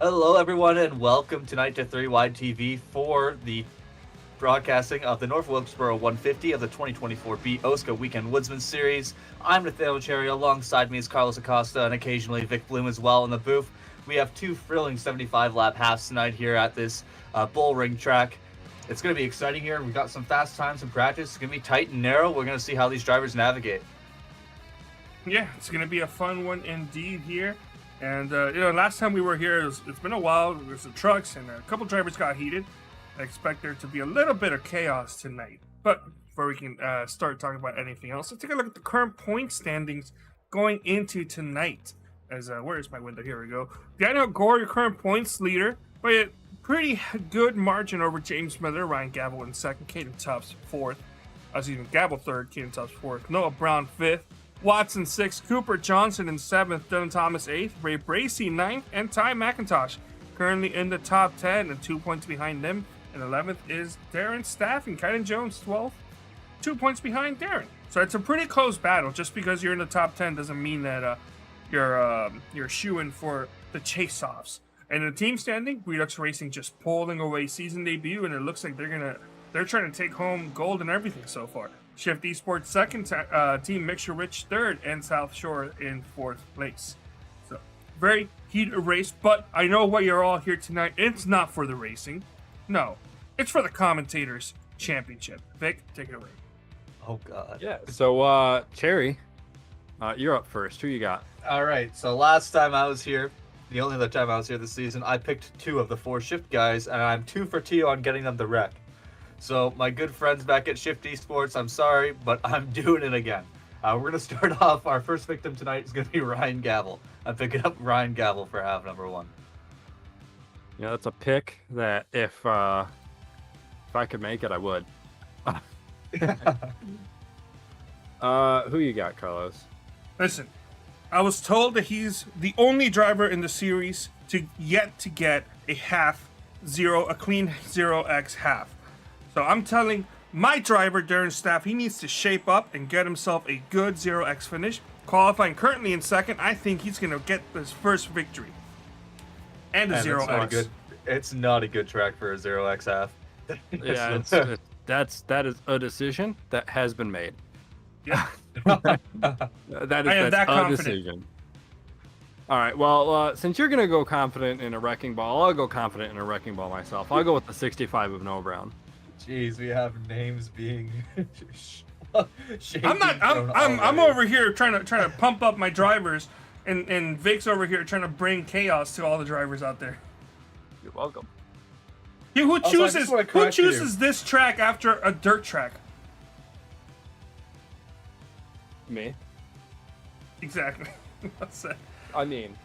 Hello, everyone, and welcome tonight to 3Wide TV for the broadcasting of the North Wilkesboro 150 of the 2024 OSCA Weekend Woodsman Series. I'm Nathaniel Cherry. Alongside me is Carlos Acosta and occasionally Vic Bloom as well in the booth. We have two thrilling 75-lap halves tonight here at this bull ring track. It's going to be exciting here. We've got some fast times in practice. It's going to be tight and narrow. We're going to see how these drivers navigate. Yeah, it's going to be a fun one indeed here. And, last time we were here, it's been a while. There's the trucks and a couple drivers got heated. I expect there to be a little bit of chaos tonight. But before we can start talking about anything else, let's take a look at the current point standings going into tonight. Where's my window? Here we go. Daniel Gore, your current points leader, by a pretty good margin over James Miller, Ryan Gabble in second, Caden Tubbs fourth. Gabble third, Caden Tubbs fourth, Noah Brown fifth, Watson 6th, Cooper Johnson in 7th, Dylan Thomas 8th, Ray Bracey 9th, and Ty McIntosh currently in the top 10, and 2 points behind them. And 11th is Darren Staff and Kyden Jones 12th, 2 points behind Darren. So it's a pretty close battle. Just because you're in the top 10 doesn't mean that you're shooing for the chase-offs. And the team standing, Redux Racing just pulling away season debut, and it looks like they're trying to take home gold and everything so far. Shift Esports second, Team Mixture Rich third, and South Shore in fourth place. So, very heated race, but I know why you're all here tonight. It's not for the racing. No, it's for the commentators' championship. Vic, take it away. Oh, God. Yeah, so, Cherry, you're up first. Who you got? All right, so last time I was here, the only other time I was here this season, I picked 2 of the 4 shift guys, and I'm 2 for 2 on getting them to wreck. So my good friends back at Shift Esports, I'm sorry, but I'm doing it again. We're going to start off. Our first victim tonight is going to be Ryan Gabble. I'm picking up Ryan Gabble for half number 1. Yeah, that's a pick that if I could make it, I would. Who you got, Carlos? Listen, I was told that he's the only driver in the series to get a clean 0x half. So I'm telling my driver, Darren Staff, he needs to shape up and get himself a good 0x finish. Qualifying currently in second, I think he's going to get his first victory. And a 0x. It's not a good track for a 0x half. Yeah, that is a decision that has been made. Yeah. That's a decision. All right, well, since you're going to go confident in a wrecking ball, I'll go confident in a wrecking ball myself. I'll go with the 65 of Noah Brown. Jeez, we have names being I'm over here trying to pump up my drivers, and Vic's over here trying to bring chaos to all the drivers out there. You're welcome. Who chooses this track after a dirt track? Me. Exactly. What's that? I mean,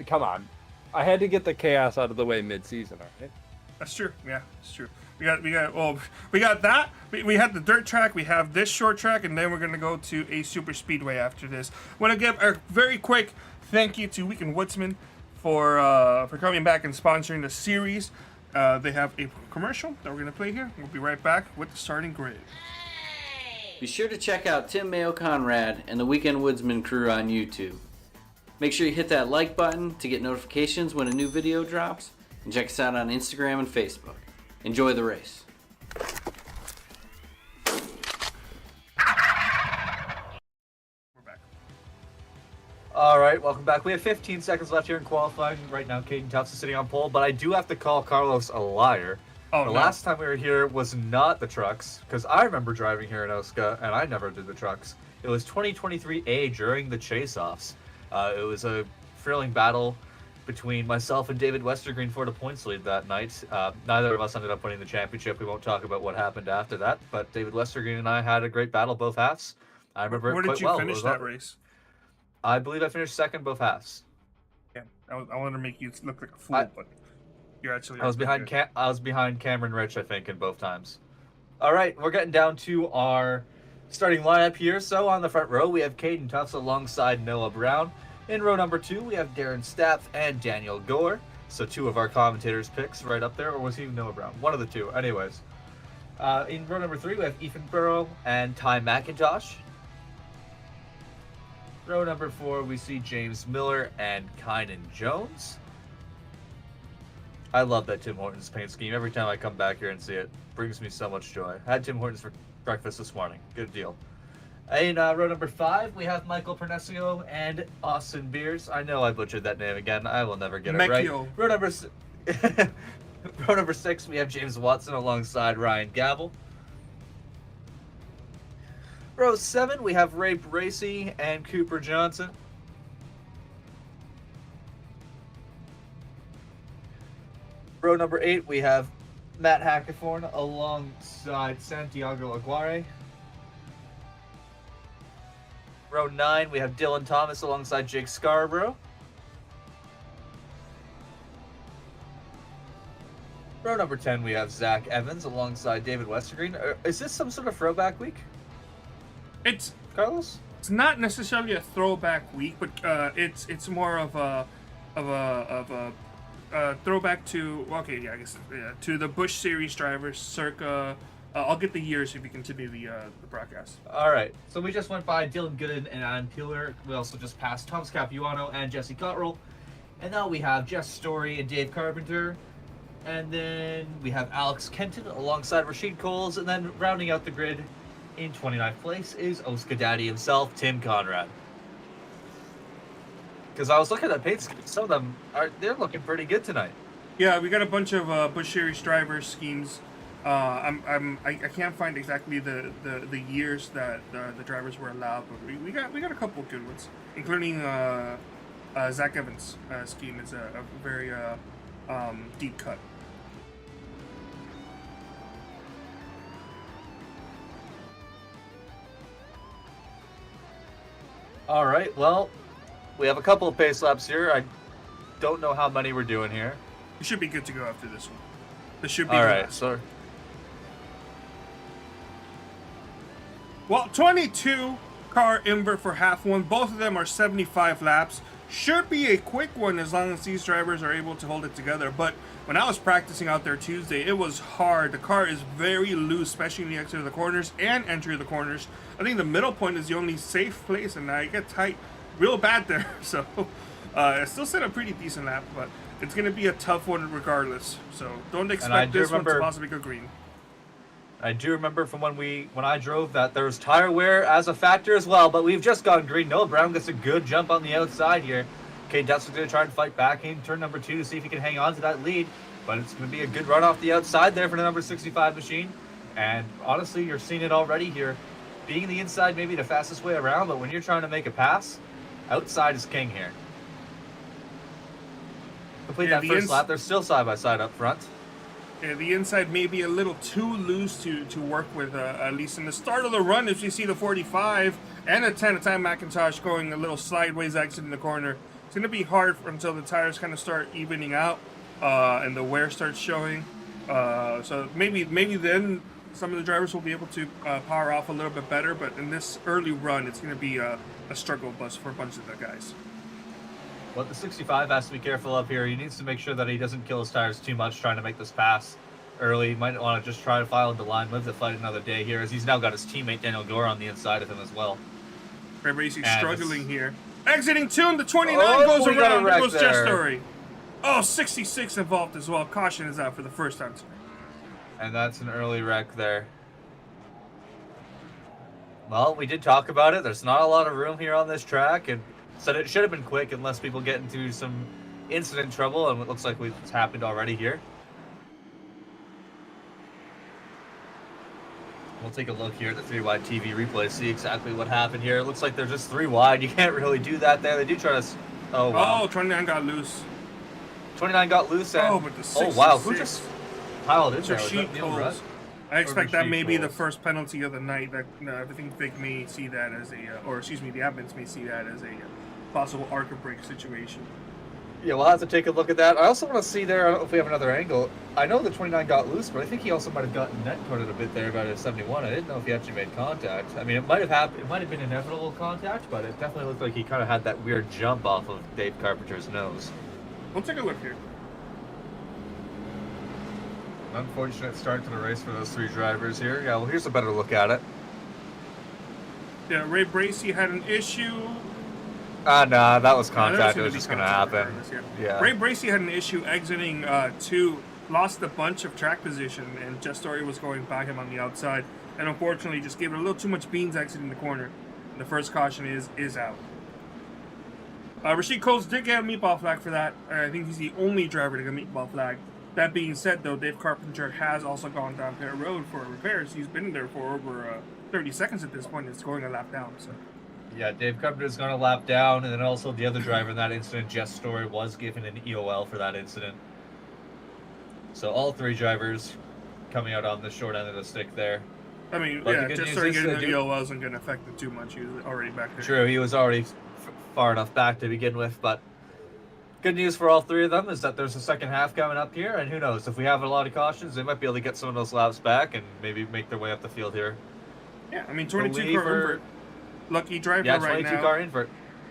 come on. I had to get the chaos out of the way mid-season, all right? That's true. Yeah, it's true. We got that. We had the dirt track. We have this short track, and then we're gonna go to a super speedway after this. Want to give a very quick thank you to Weekend Woodsmen for coming back and sponsoring the series. They have a commercial that we're gonna play here. We'll be right back with the starting grid. Be sure to check out Tim Mayo Conrad and the Weekend Woodsman crew on YouTube. Make sure you hit that like button to get notifications when a new video drops, and check us out on Instagram and Facebook. Enjoy the race. We're back. All right, welcome back. We have 15 seconds left here in qualifying. Right now, Caden Tufts is sitting on pole, but I do have to call Carlos a liar. The last time we were here was not the trucks, because I remember driving here in OSCA, and I never did the trucks. It was 2023A during the chase-offs. It was a thrilling battle between myself and David Westergreen for the points lead that night. Neither of us ended up winning the championship. We won't talk about what happened after that, but David Westergreen and I had a great battle both halves. I remember Where it quite did you well. finish that race? I believe I finished second both halves. Yeah, I wanted to make you look like a fool, but you're actually. I was behind Cameron Rich, I think, in both times. All right, we're getting down to our starting lineup here. So on the front row, we have Caden Tufts alongside Noah Brown. In row number 2, we have Darren Stapp and Daniel Gore. So 2 of our commentators' picks right up there, or was he Noah Brown? One of the 2. Anyways. In row number 3, we have Ethan Burrow and Ty McIntosh. Row number 4, we see James Miller and Kynan Jones. I love that Tim Hortons paint scheme. Every time I come back here and see it, brings me so much joy. I had Tim Hortons for breakfast this morning. Good deal. In row number 5, we have Michael Pernesio and Austin Beers. I know I butchered that name again. I will never get it right. Row number row number 6, we have James Watson alongside Ryan Gavel. Row 7, we have Ray Bracey and Cooper Johnson. Row number 8, we have Matt Hackathorn alongside Santiago Aguirre. Row 9, we have Dylan Thomas alongside Jake Scarborough. Row number 10, we have Zach Evans alongside David Westergreen. Is this some sort of throwback week? It's Carlos? It's not necessarily a throwback week, but it's more of a throwback to to the Busch Series drivers circa. I'll get the years if you continue the broadcast. All right. So we just went by Dylan Gooden and Adam Peeler. We also just passed Thomas Capuano and Jesse Cottrell. And now we have Jess Story and Dave Carpenter. And then we have Alex Kenton alongside Rashid Coles. And then rounding out the grid in 29th place is OSCA Daddy himself, Tim Conrad. Because I was looking at paint schemes. Some of them, they're looking pretty good tonight. Yeah, we got a bunch of Busch Series driver schemes. I can't find exactly the years that the drivers were allowed, but we got a couple of good ones, including Zach Evans' scheme is a very deep cut. All right, well, we have a couple of pace laps here. I don't know how many we're doing here. We should be good to go after this one. This should be all right. So, well, 22 car invert for half one. Both of them are 75 laps. Should be a quick one as long as these drivers are able to hold it together. But when I was practicing out there Tuesday, it was hard. The car is very loose, especially in the exit of the corners and entry of the corners. I think the middle point is the only safe place, and I get tight real bad there. So I still set a pretty decent lap, but it's going to be a tough one regardless. So don't expect this one to possibly go green. I do remember from when I drove that there was tire wear as a factor as well, but we've just gone green. Noah Brown gets a good jump on the outside here. Okay, Dustin's going to try and fight back in turn number 2 to see if he can hang on to that lead, but it's going to be a good run off the outside there for the number 65 machine. And honestly, you're seeing it already here. Being the inside may be the fastest way around, but when you're trying to make a pass, outside is king here. Complete that first lap. They're still side by side up front. Yeah, the inside may be a little too loose to work with, at least in the start of the run. If you see the 45 and a 10 of time McIntosh going a little sideways exit in the corner, it's going to be hard until the tires kind of start evening out and the wear starts showing. So maybe then some of the drivers will be able to power off a little bit better. But in this early run, it's going to be a struggle bus for a bunch of the guys. Well, the 65 has to be careful up here. He needs to make sure that he doesn't kill his tires too much trying to make this pass early. He might want to just try to file the line, live the fight another day here, as he's now got his teammate Daniel Gore on the inside of him as well. Ray Racing struggling here. Exiting 2 and the 29 goes around. There goes Jess Story. Oh, 66 involved as well. Caution is out for the first time tonight. And that's an early wreck there. Well, we did talk about it. There's not a lot of room here on this track, and said it should have been quick unless people get into some incident trouble, and it looks like it's happened already here. We'll take a look here at the 3-wide TV replay, see exactly what happened here. It looks like they're just 3 wide. You can't really do that there. They do try to... Oh, wow. Oh, 29 got loose. 29 got loose, and... But the 66. Oh, wow. Who just piled in there? I expect that may be the first penalty of the night. That I think Vic may see that as the admins may see that as a possible ARCA break situation. Yeah, we'll have to take a look at that. I also want to see there, I don't know if we have another angle. I know the 29 got loose, but I think he also might have gotten net coded a bit there about a 71. I didn't know if he actually made contact. I mean, it might have happened. It might have been inevitable contact, but it definitely looked like he kind of had that weird jump off of Dave Carpenter's nose. We'll take a look here. An unfortunate start to the race for those 3 drivers here. Yeah, well, here's a better look at it. Yeah, Ray Bracey had an issue. Nah, that was contact. It was just going to happen. Yeah. Ray Bracey had an issue exiting 2, lost a bunch of track position, and Jess Story was going by him on the outside, and unfortunately just gave it a little too much beans exiting the corner. The first caution is out. Rashid Coles did get a meatball flag for that. I think he's the only driver to get a meatball flag. That being said, though, Dave Carpenter has also gone down Pitt Road for repairs. He's been there for over 30 seconds at this point. It's going a lap down. So. Yeah, Dave Carpenter's gone a lap down, and then also the other driver in that incident, Jess Story, was given an EOL for that incident. So all 3 drivers coming out on the short end of the stick there. I mean, but yeah, Jess Story getting the EOL isn't going to affect it too much. He was already back there. True, he was already far enough back to begin with, but good news for all 3 of them is that there's a second half coming up here, and who knows, if we have a lot of cautions, they might be able to get some of those laps back and maybe make their way up the field here. Yeah, I mean, 22 car invert. Lucky driver right now car invert.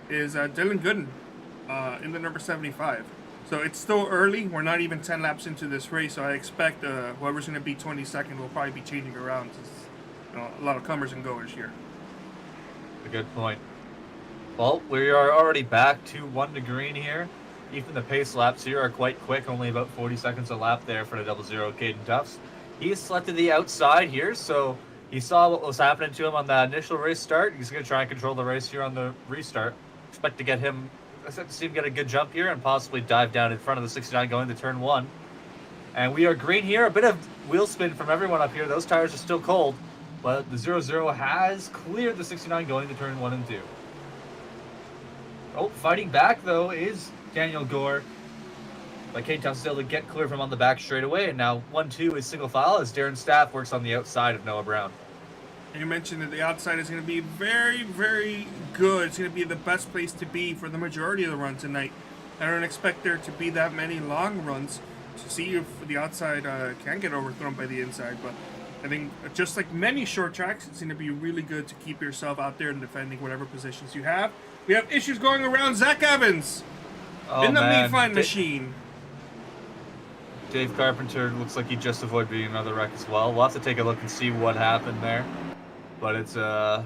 Is Dylan Gooden in the number 75. So it's still early. We're not even 10 laps into this race, so I expect whoever's going to be 22nd will probably be changing around. A lot of comers and goers here. A good point. Well, we are already back to 1 to green here. Even the pace laps here are quite quick, only about 40 seconds a lap there for the 00 Caden Tufts. He selected the outside here, so he saw what was happening to him on that initial race start. He's going to try and control the race here on the restart. Expect to get him, see him get a good jump here and possibly dive down in front of the 69 going to turn 1. And we are green here. A bit of wheel spin from everyone up here. Those tires are still cold, but the 00 has cleared the 69 going to turn 1 and 2. Oh, fighting back though is Daniel Gore. But Caden Tufts is able to get clear from on the back straight away, and now 1-2 is single file as Darren Staff works on the outside of Noah Brown. And you mentioned that the outside is going to be very, very good. It's going to be the best place to be for the majority of the run tonight. I don't expect there to be that many long runs to see if the outside can get overthrown by the inside. But I think just like many short tracks, it's going to be really good to keep yourself out there and defending whatever positions you have. We have issues going around. Zach Evans in the meat find machine. Dave Carpenter looks like he just avoided being another wreck as well. We'll have to take a look and see what happened there. But it's a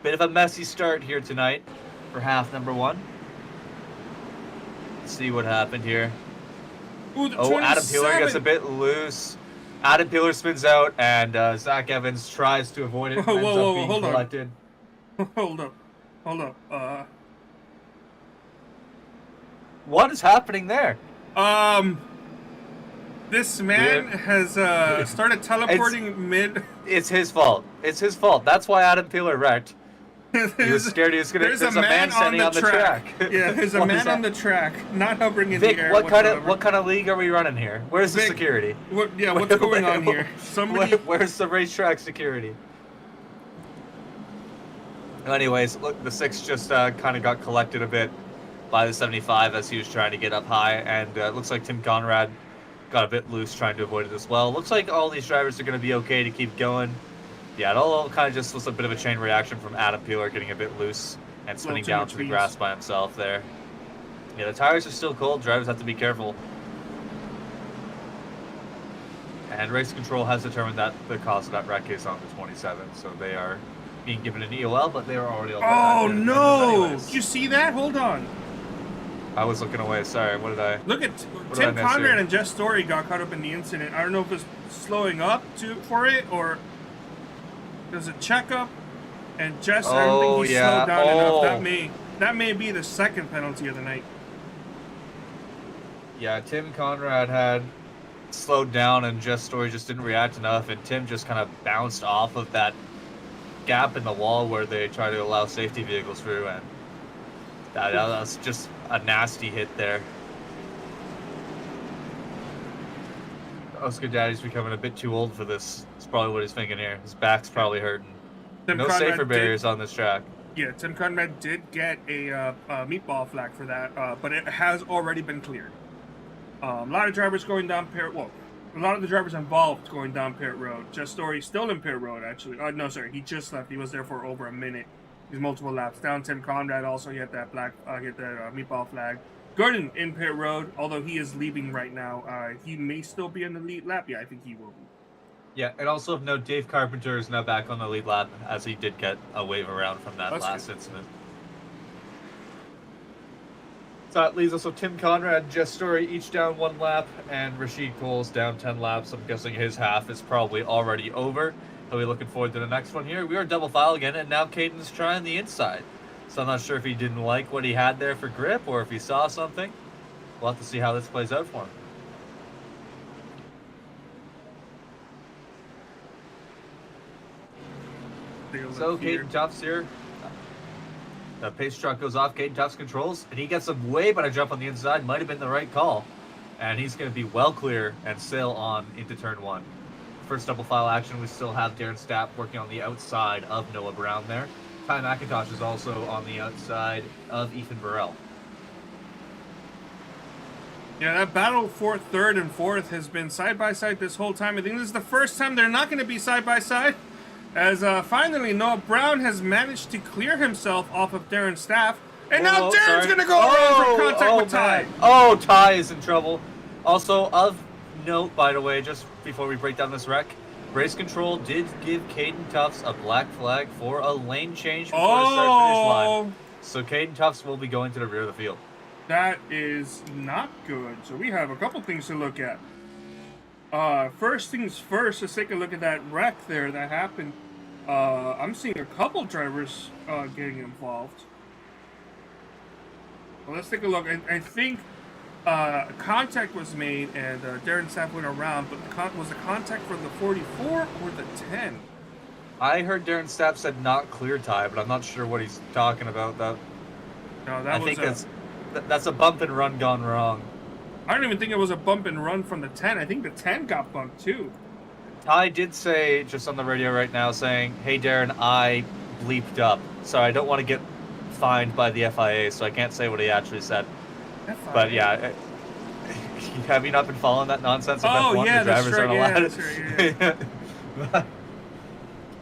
bit of a messy start here tonight for half number 1. Let's see what happened here. Ooh, Adam Peeler gets a bit loose. Adam Peeler spins out, and Zach Evans tries to avoid it. Whoa, hold on. Hold up. What is happening there? This man has started teleporting mid. It's his fault. It's his fault. That's why Adam Peeler wrecked. He was scared he was going to... There's a man standing on the track. Yeah, there's a man on the track, not hovering in Vic, the air what kind of league are we running here? Where's the security? What's going on here? Where's the racetrack security? Anyways, look, the 6 just kind of got collected a bit by the 75 as he was trying to get up high, and it looks like Tim Conrad got a bit loose trying to avoid it as well. Looks like all these drivers are going to be okay to keep going. Yeah, it all kind of just was a bit of a chain reaction from Adam Peeler getting a bit loose and spinning down to the grass by himself there. Yeah, the tires are still cold. Drivers have to be careful. And race control has determined that the cause of that wreck is on the 27, so they are being given an EOL, but they were already... Oh, no! Did you see that? Hold on. I was looking away. Sorry, what did I... Look at Tim Conrad and Jess Story got caught up in the incident. I don't know if it's slowing up for it or there's a checkup. And Jess, I don't think he slowed down enough. That may be the second penalty of the night. Yeah, Tim Conrad had slowed down and Jess Story just didn't react enough, and Tim just kind of bounced off of that gap in the wall where they try to allow safety vehicles through, and that was just a nasty hit there. OSCA Daddy's becoming a bit too old for this. That's probably what he's thinking here. His back's probably hurting. No safer barriers on this track. Yeah, Tim Conrad did get a meatball flag for that, but it has already been cleared. A lot of drivers going down Parrot. Well, a lot of the drivers involved going down Parrot Road. Jess Story still in Parrot Road, actually. No, sorry, he just left. He was there for over a minute. He's multiple laps down. Tim Conrad also hit that meatball flag. Gordon in Parrot Road, although he is leaving right now. He may still be in the lead lap. Yeah, I think he will be. Yeah, and also of note, Dave Carpenter is now back on the lead lap, as he did get a wave around from that last incident. So that leaves us with Tim Conrad and Jess Story each down 1 lap, and Rashid Cole's down 10 laps. I'm guessing his half is probably already over. He'll be looking forward to the next one here. We are double file again, and now Caden's trying the inside. So I'm not sure if he didn't like what he had there for grip or if he saw something. We'll have to see how this plays out for him. So Caden Tufts here. The pace truck goes off. Caden Tufts controls, and he gets a way better jump on the inside. Might have been the right call. And he's going to be well clear and sail on into turn 1. First double file action, we still have Darren Stapp working on the outside of Noah Brown there. Ty McIntosh is also on the outside of Ethan Burrell. Yeah, that battle for third and fourth has been side by side this whole time. I think this is the first time they're not going to be side by side. As finally Noah Brown has managed to clear himself off of Darren Staff. And now Darren's going to go around for contact with Ty. Oh, Ty is in trouble. Also, of note, by the way, just before we break down this wreck, Race Control did give Caden Tufts a black flag for a lane change before the start-finish line. So Caden Tufts will be going to the rear of the field. That is not good. So we have a couple things to look at. First things first, let's take a look at that wreck there that happened. I'm seeing a couple drivers getting involved. Well, let's take a look. I think contact was made and Darren Stapp went around, but was the contact for the 44 or the 10? I heard Darren Stapp said not clear Ty, but I'm not sure what he's talking about. No, I think that's a bump and run gone wrong. I don't even think it was a bump and run from the 10. I think the 10 got bumped too. Ty did say just on the radio right now saying, "Hey Darren, I bleeped up. Sorry, I don't want to get fined by the FIA, so I can't say what he actually said." FIA. But yeah, have you not been following that nonsense? Oh yeah, that's right. Yeah, that's right. Yeah.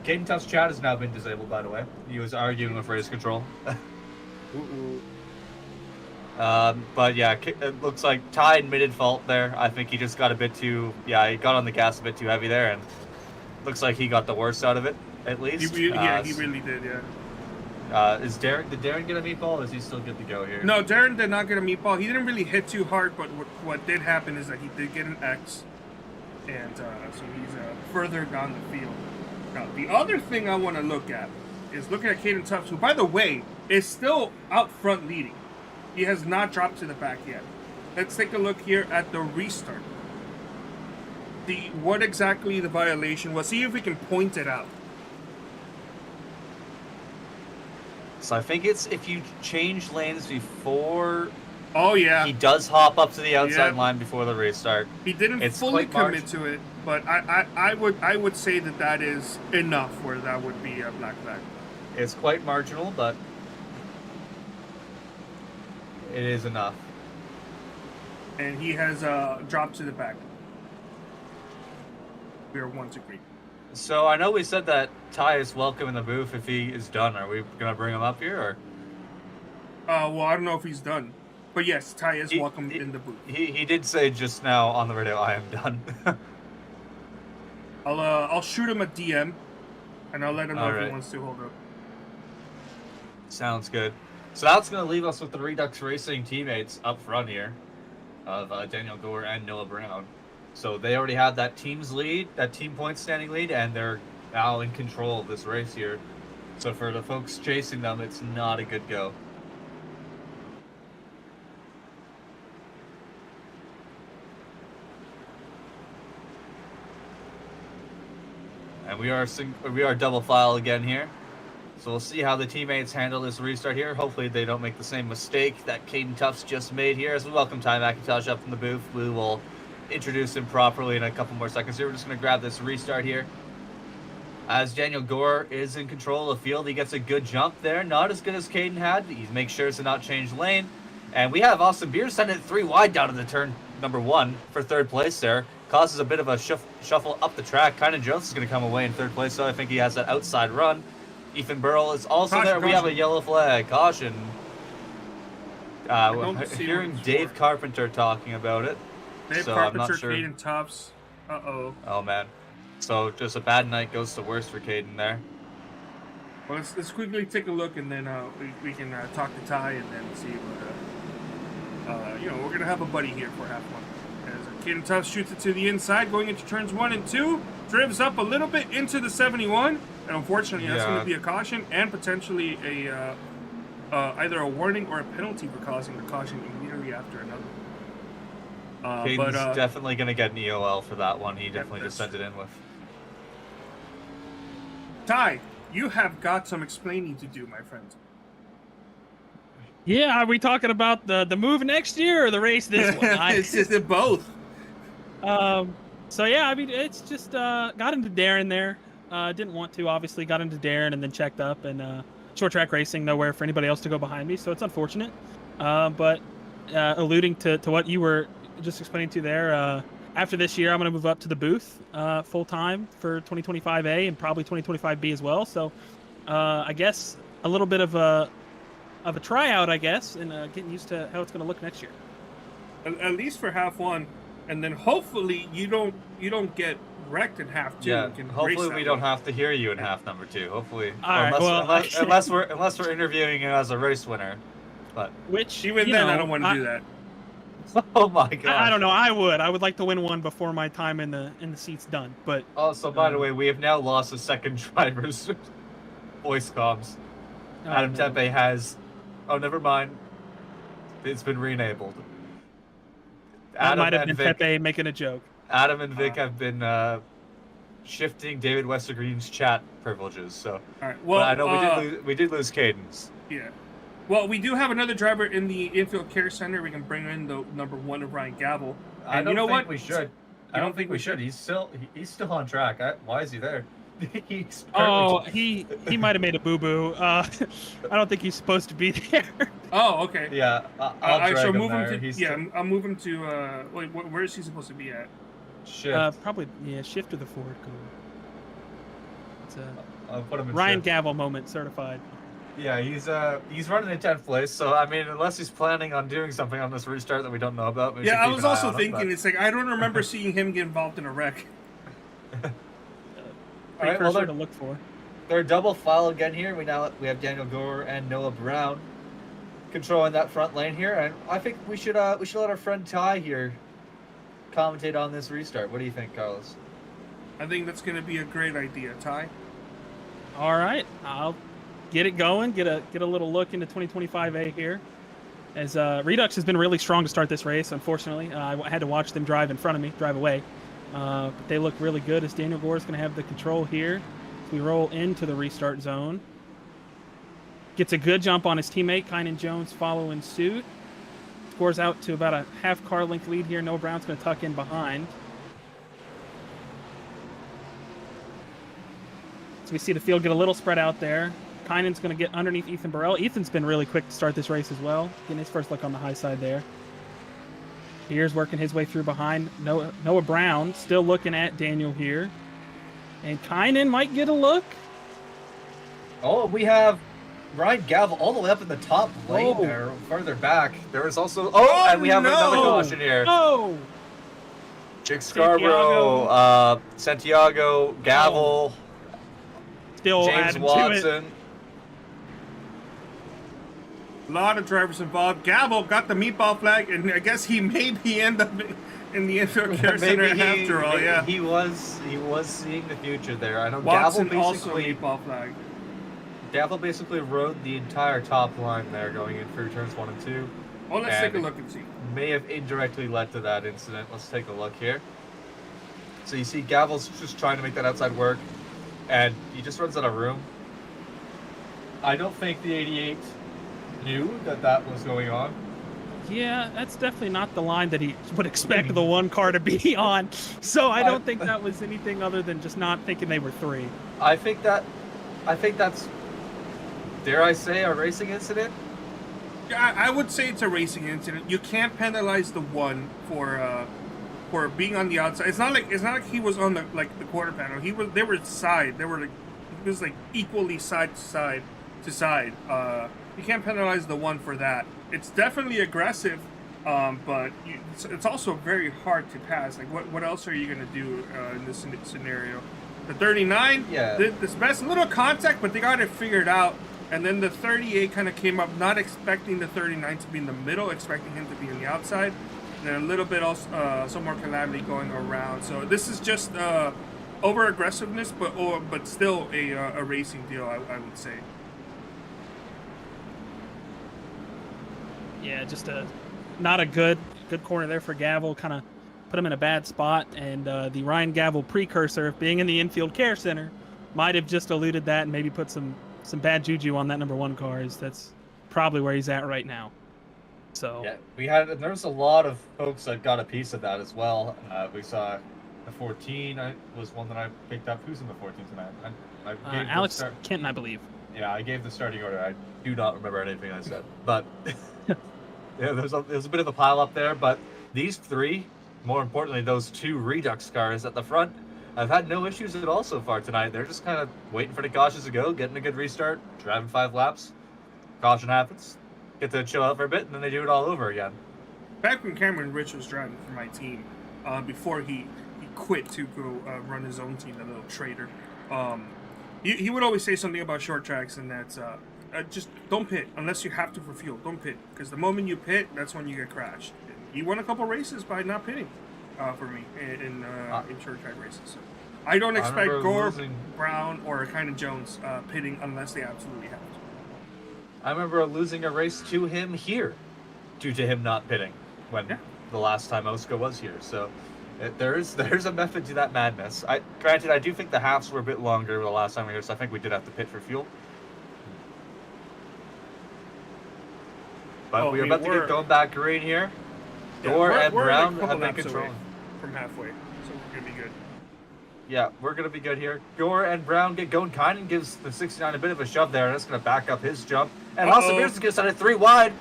Caden Tufts' chat has now been disabled, by the way. He was arguing with Race Control. But yeah, it looks like Ty admitted fault there. I think he just got a bit too, he got on the gas a bit too heavy there, and looks like he got the worst out of it, at least. He really did, yeah. Did Darren get a meatball, or is he still good to go here? No, Darren did not get a meatball. He didn't really hit too hard, but what did happen is that he did get an X, and so he's further down the field. Now, the other thing I want to look at is looking at Caden Tufts, who, by the way, is still out front leading. He has not dropped to the back yet. Let's take a look here at the restart. What exactly the violation was. See if we can point it out. So I think it's if you change lanes before. Oh yeah. He does hop up to the outside line before the restart. He didn't fully commit to it, but I would say that is enough where that would be a black flag. It's quite marginal, but it is enough. And he has dropped to the back. We are once agreed. So I know we said that Ty is welcome in the booth if he is done. Are we gonna bring him up here, or? Well, I don't know if he's done, but yes, Ty is welcome in the booth. He did say just now on the radio, "I am done." I'll shoot him a DM, and I'll let him know if he wants to hold up. Sounds good. So that's going to leave us with the Redux Racing teammates up front here of Daniel Gore and Noah Brown. So they already have that team's lead, that team point standing lead, and they're now in control of this race here. So for the folks chasing them, it's not a good go. And we are double file again here. So we'll see how the teammates handle this restart here. Hopefully they don't make the same mistake that Caden Tufts just made here. As we welcome Ty McIntosh up from the booth, we will introduce him properly in a couple more seconds here. We're just going to grab this restart here. As Daniel Gore is in control of the field, he gets a good jump there. Not as good as Caden had. He makes sure to not change lane. And we have Austin Beers sending it 3 wide down to the turn number 1 for third place there. Causes a bit of a shuffle up the track. Kynan Jones is going to come away in third place, so I think he has that outside run. Ethan Burrell is also there. We have a yellow flag. Caution. Hearing Dave Carpenter talking about it. Dave so Carpenter, I'm not sure. Caden Tufts. Uh-oh. Oh, man. So just a bad night goes to worse for Caden there. Well, let's quickly take a look, and then we can talk to Ty and then see what... we're going to have a buddy here for half one. As Caden Tubbs shoots it to the inside, going into turns 1 and 2, drifts up a little bit into the 71, and unfortunately that's going to be a caution and potentially either a warning or a penalty for causing the caution immediately after another. Caden's definitely going to get an EOL for that one. He definitely just sent it in with. Ty, you have got some explaining to do, my friend. Yeah, are we talking about the move next year or the race this one? It's just both. So yeah, I mean, it's just got into Darren there. Didn't want to, obviously. Got into Darren and then checked up, and short track racing, nowhere for anybody else to go behind me, so it's unfortunate. But alluding to what you were just explaining to there, after this year, I'm going to move up to the booth full time for 2025A and probably 2025B as well. So I guess a little bit of a tryout, I guess, and getting used to how it's going to look next year. At least for half one, and then hopefully you don't get wrecked in half two. Yeah, hopefully we don't have to hear you in half number 2. Hopefully, unless we're interviewing you as a race winner, but which even then I don't want to do that. Oh my god! I don't know. I would like to win one before my time in the seat's done. But also, by the way, we have now lost a second driver's voice comms. Adam Tepe has. Oh, never mind. It's been re-enabled. That might have been Pepe making a joke. Adam and Vic have been shifting David Westergreen's chat privileges. So, all right. Well, I know we did lose Cadence. Yeah. Well, we do have another driver in the infield care center. We can bring in the number 1 of Ryan Gavel. I don't think we should. I don't think we should. He's still on track. Why is he there? He might have made a boo-boo. I don't think he's supposed to be there. Oh, okay. Yeah, I'll drag him there. I'll move him to. Wait, where is he supposed to be at? Shift. Probably shift to the forward. It's I'll put him in Ryan shift. Gavel moment certified. Yeah, he's running in 10th place. So I mean, unless he's planning on doing something on this restart that we don't know about. Yeah, I was also thinking it's like I don't remember seeing him get involved in a wreck. All right, well, to look for. They're double file again here. We have Daniel Gore and Noah Brown controlling that front lane here, and I think we should let our friend Ty here commentate on this restart. What do you think, Carlos? I think that's going to be a great idea, Ty. All right, I'll get it going. Get a little look into 2025A here. As Redux has been really strong to start this race. Unfortunately, I had to watch them drive away. But they look really good as Daniel Gore is going to have the control here. So we roll into the restart zone. Gets a good jump on his teammate, Kynan Jones following suit. Scores out to about a half car length lead here. Noah Brown's going to tuck in behind. So we see the field get a little spread out there. Kynan's going to get underneath Ethan Burrell. Ethan's been really quick to start this race as well. Getting his first look on the high side there. Here's working his way through behind. Noah Brown still looking at Daniel here. And Kynan might get a look. Oh, we have Ryan Gavel all the way up in the top lane there, further back. There is also... and we have another caution here. Oh! Jake Scarborough, Santiago, Gavel, still James Watson. A lot of drivers involved. Gavel got the meatball flag, and I guess he maybe end up in the infield care center after all. Yeah, he was seeing the future there. I know Watson Gavel also meatball flag. Gavel basically rode the entire top line there, going in through turns 1 and 2. Well, let's take a look and see. May have indirectly led to that incident. Let's take a look here. So you see Gavel's just trying to make that outside work, and he just runs out of room. I don't think the 88 knew that was going on. Yeah, that's definitely not the line that he would expect the one car to be on. So I don't think that was anything other than just not thinking they were 3. I think that's, dare I say, a racing incident? Yeah, I would say it's a racing incident. You can't penalize the one for being on the outside. It's not like he was on the quarter panel. They were side. It was like equally side to side. You can't penalize the one for that. It's definitely aggressive, but it's also very hard to pass. Like, what else are you going to do in this scenario? The 39, this best little contact, but they got it figured out. And then the 38 kind of came up, not expecting the 39 to be in the middle, expecting him to be on the outside. And then a little bit also some more calamity going around. So this is just over aggressiveness, but still a racing deal, I would say. Yeah, just not a good corner there for Gavel. Kind of put him in a bad spot, and the Ryan Gavel precursor, being in the infield care center, might have just eluded that and maybe put some bad juju on that number 1 car. That's probably where he's at right now. So yeah, there was a lot of folks that got a piece of that as well. We saw the 14 was one that I picked up. Who's in the 14 tonight? I gave Alex Kenton, I believe. Yeah, I gave the starting order. I do not remember anything I said, but yeah, there's a bit of a pile up there. But these 3, more importantly, those 2 Redux cars at the front, I've had no issues at all so far tonight. They're just kind of waiting for the cautions to go, getting a good restart, driving 5 laps. Caution happens, get to chill out for a bit, and then they do it all over again. Back when Cameron Rich was driving for my team, before he quit to go run his own team, that little traitor, he would always say something about short tracks, and that's just don't pit unless you have to for fuel. Don't pit, because the moment you pit, that's when you get crashed. He won a couple races by not pitting. For me in short track races. So I don't expect Gore, Brown, or Kynan Jones pitting unless they absolutely have to. I remember losing a race to him here due to him not pitting when the last time OSCA was here. So there's a method to that madness. Granted, I do think the halves were a bit longer the last time we were here, so I think we did have to pit for fuel. But we're about to get going back green here. Gore and Brown have been controlling. From halfway, so we're gonna be good. Yeah, we're gonna be good here. Gore and Brown get going. Kynan gives the 69 a bit of a shove there, and that's gonna back up his jump. And Austin Pierce is gonna start at 3 wide.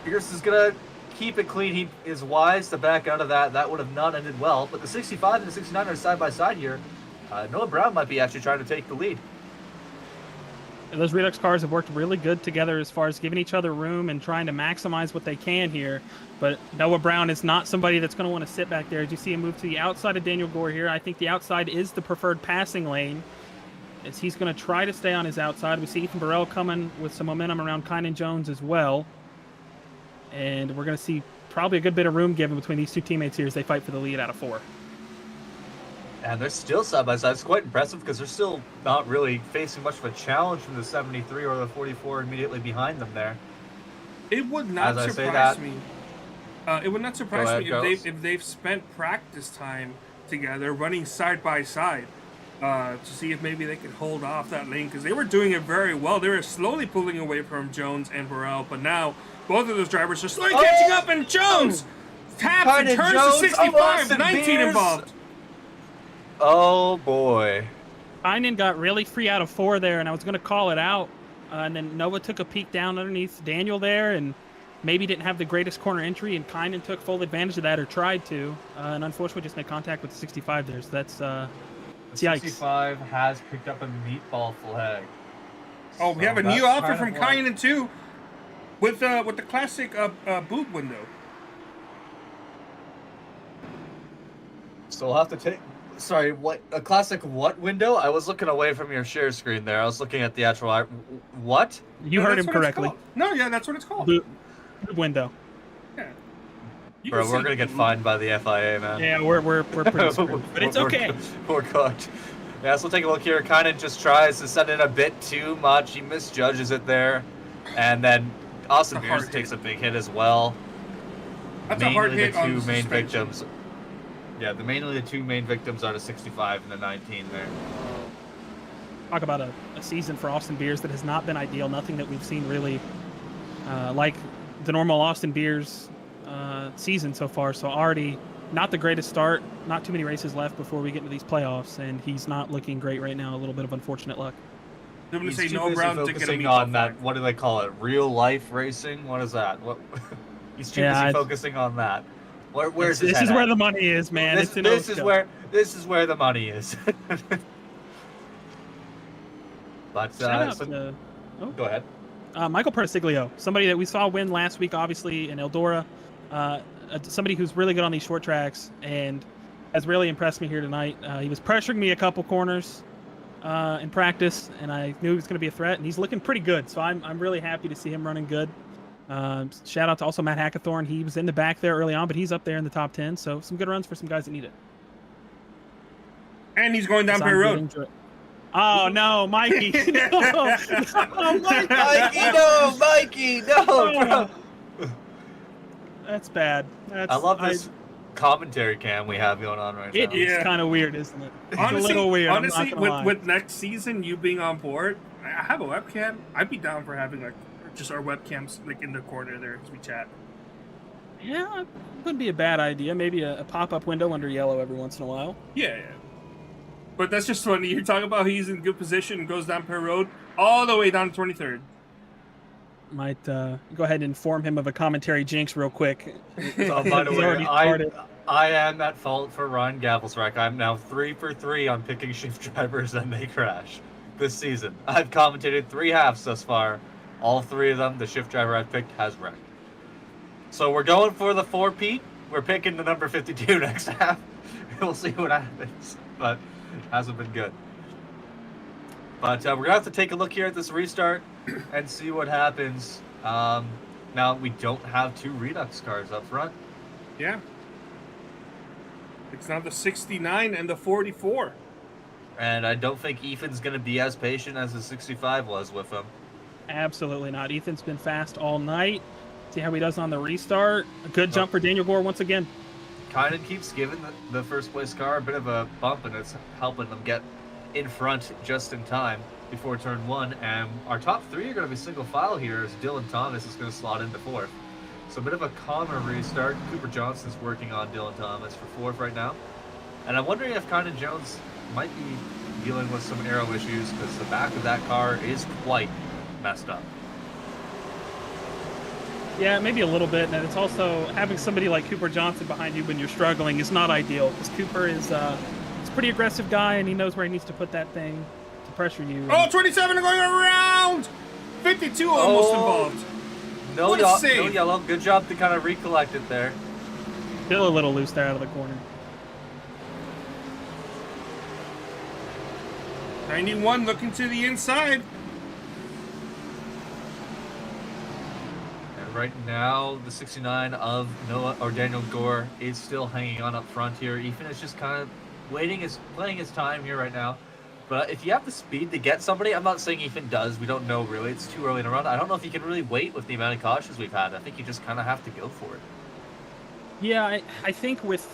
Pierce is gonna keep it clean. He is wise to back out of that. That would have not ended well. But the 65 and the 69 are side by side here. Noah Brown might be actually trying to take the lead. And those Redux cars have worked really good together as far as giving each other room and trying to maximize what they can here. But Noah Brown is not somebody that's going to want to sit back there. As you see him move to the outside of Daniel Gore here, I think the outside is the preferred passing lane, as he's going to try to stay on his outside. We see Ethan Burrell coming with some momentum around Kynan Jones as well. And we're going to see probably a good bit of room given between these 2 teammates here as they fight for the lead out of 4. And they're still side by side. It's quite impressive because they're still not really facing much of a challenge from the 73 or the 44 immediately behind them there. It would not surprise me. It would not surprise me if they've spent practice time together running side by side to see if maybe they could hold off that lane, because they were doing it very well. They were slowly pulling away from Jones and Burrell, but now both of those drivers are slowly catching up, and Jones taps and turns to 65, 19 involved. Oh boy. Kynan got really free out of 4 there, and I was going to call it out. And then Noah took a peek down underneath Daniel there, and maybe didn't have the greatest corner entry, and Kynan took full advantage of that, or tried to. And unfortunately just made contact with the 65 there. So that's the yikes. 65 has picked up a meatball flag. Oh, we have a new outfit from Kynan too, with the classic boot window. So we'll have to take... Sorry, what? A classic what window? I was looking away from your share screen there. I was looking at the actual... What? You heard him correctly. No, yeah, that's what it's called. Boot window. Yeah. Bro, we're gonna get fined by the FIA, man. Yeah, we're pretty screwed, but it's okay. We're cooked. Yeah, so we'll take a look here. Kynan just tries to send it a bit too much. He misjudges it there. And then Austin Pierce takes a big hit as well. That's a hard hit on the main victims. Yeah, mainly the 2 main victims are the 65 and the 19 there. Talk about a season for Austin Beers that has not been ideal. Nothing that we've seen really like the normal Austin Beers season so far. So already not the greatest start. Not too many races left before we get into these playoffs, and he's not looking great right now. A little bit of unfortunate luck. I'm going to say Noah Brown focusing on that. What do they call it? Real life racing? What is that? What? He's too busy focusing on that. Where's this is where the money is, man. This is where the money is. But go ahead. Michael Persiglio, somebody that we saw win last week, obviously in Eldora. Somebody who's really good on these short tracks and has really impressed me here tonight. He was pressuring me a couple corners, in practice, and I knew he was going to be a threat, and he's looking pretty good. So I'm really happy to see him running good. Shout out to also Matt Hackathorn. He was in the back there early on, but he's up there in the top 10. So some good runs for some guys that need it. And he's going down Perry Road. Oh no, Mikey! No, Mikey, no, bro. That's bad. I love this commentary cam we have going on right now. It's kind of weird, isn't it? It's honestly, a little weird. Honestly, with next season you being on board, I have a webcam. I'd be down for having like just our webcams like in the corner there as we chat. Yeah, it wouldn't be a bad idea. Maybe a pop-up window under yellow every once in a while. Yeah. But that's just funny. You're talking about he's in good position and goes down Perry Road all the way down to 23rd. Might go ahead and inform him of a commentary jinx real quick. So, by the way, I am at fault for Ryan Gavel's wreck. I'm now 3 for 3 on picking shift drivers and they crash this season. I've commentated 3 halves thus far. All 3 of them, the shift driver I've picked has wrecked. So we're going for the 4-peat. We're picking the number 52 next half. We'll see what happens. But hasn't been good. But we're going to have to take a look here at this restart and see what happens. Now, we don't have 2 Redux cars up front. Yeah. It's now the 69 and the 44. And I don't think Ethan's going to be as patient as the 65 was with him. Absolutely not. Ethan's been fast all night. See how he does on the restart. A good jump for Daniel Gore once again. Kind of keeps giving the first place car a bit of a bump, and it's helping them get in front just in time before turn 1. And our top 3 are going to be single file here as Dylan Thomas is going to slot into 4th. So a bit of a calmer restart. Cooper Johnson's working on Dylan Thomas for 4th right now. And I'm wondering if Kynan Jones might be dealing with some aero issues because the back of that car is quite messed up. Yeah, maybe a little bit, and it's also having somebody like Cooper Johnson behind you when you're struggling is not ideal, because Cooper is he's a pretty aggressive guy, and he knows where he needs to put that thing to pressure you. Oh, 27 going around! 52 almost involved. No yellow. Good job to kind of recollect it there. Still a little loose there out of the corner. 91 looking to the inside. Right now, the 69 of Daniel Gore is still hanging on up front here. Ethan is just kind of playing his time here right now. But if you have the speed to get somebody, I'm not saying Ethan does. We don't know really. It's too early in the run. I don't know if you can really wait with the amount of cautions we've had. I think you just kind of have to go for it. Yeah, I think with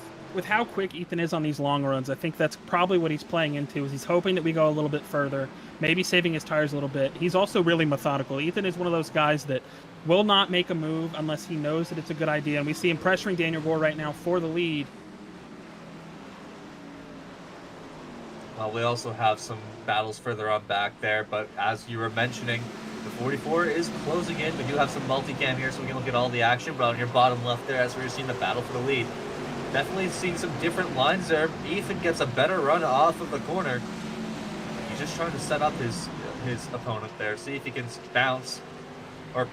how quick Ethan is on these long runs, I think that's probably what he's playing into. Is he's hoping that we go a little bit further, maybe saving his tires a little bit. He's also really methodical. Ethan is one of those guys that will not make a move unless he knows that it's a good idea. And we see him pressuring Daniel Gore right now for the lead. We also have some battles further on back there, but as you were mentioning, the 44 is closing in. We do have some multicam here, so we can look at all the action, but on your bottom left there, as we're seeing the battle for the lead. Definitely seeing some different lines there. Ethan gets a better run off of the corner. He's just trying to set up his opponent there, see if he can bounce, or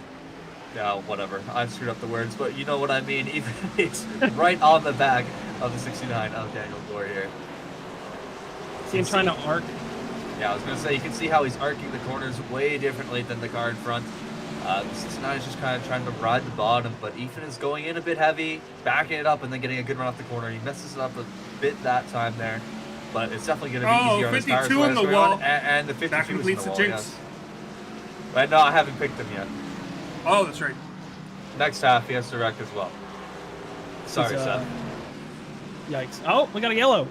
whatever. I screwed up the words, but you know what I mean. Even it's right on the back of the 69 of Daniel Gore here. See him trying to arc. Yeah, I was going to say, you can see how he's arcing the corners way differently than the car in front. The 69 is just kind of trying to ride the bottom, but Ethan is going in a bit heavy, backing it up, and then getting a good run off the corner. He messes it up a bit that time there, but it's definitely going to be easier on his tires. 52 in the wall. And the 52 that completes is in the the wall, jinx. yes. But no, I haven't picked him yet. Oh, that's right. Next half, he has to wreck as well. Sorry, Seth. Yikes. Oh, we got a yellow.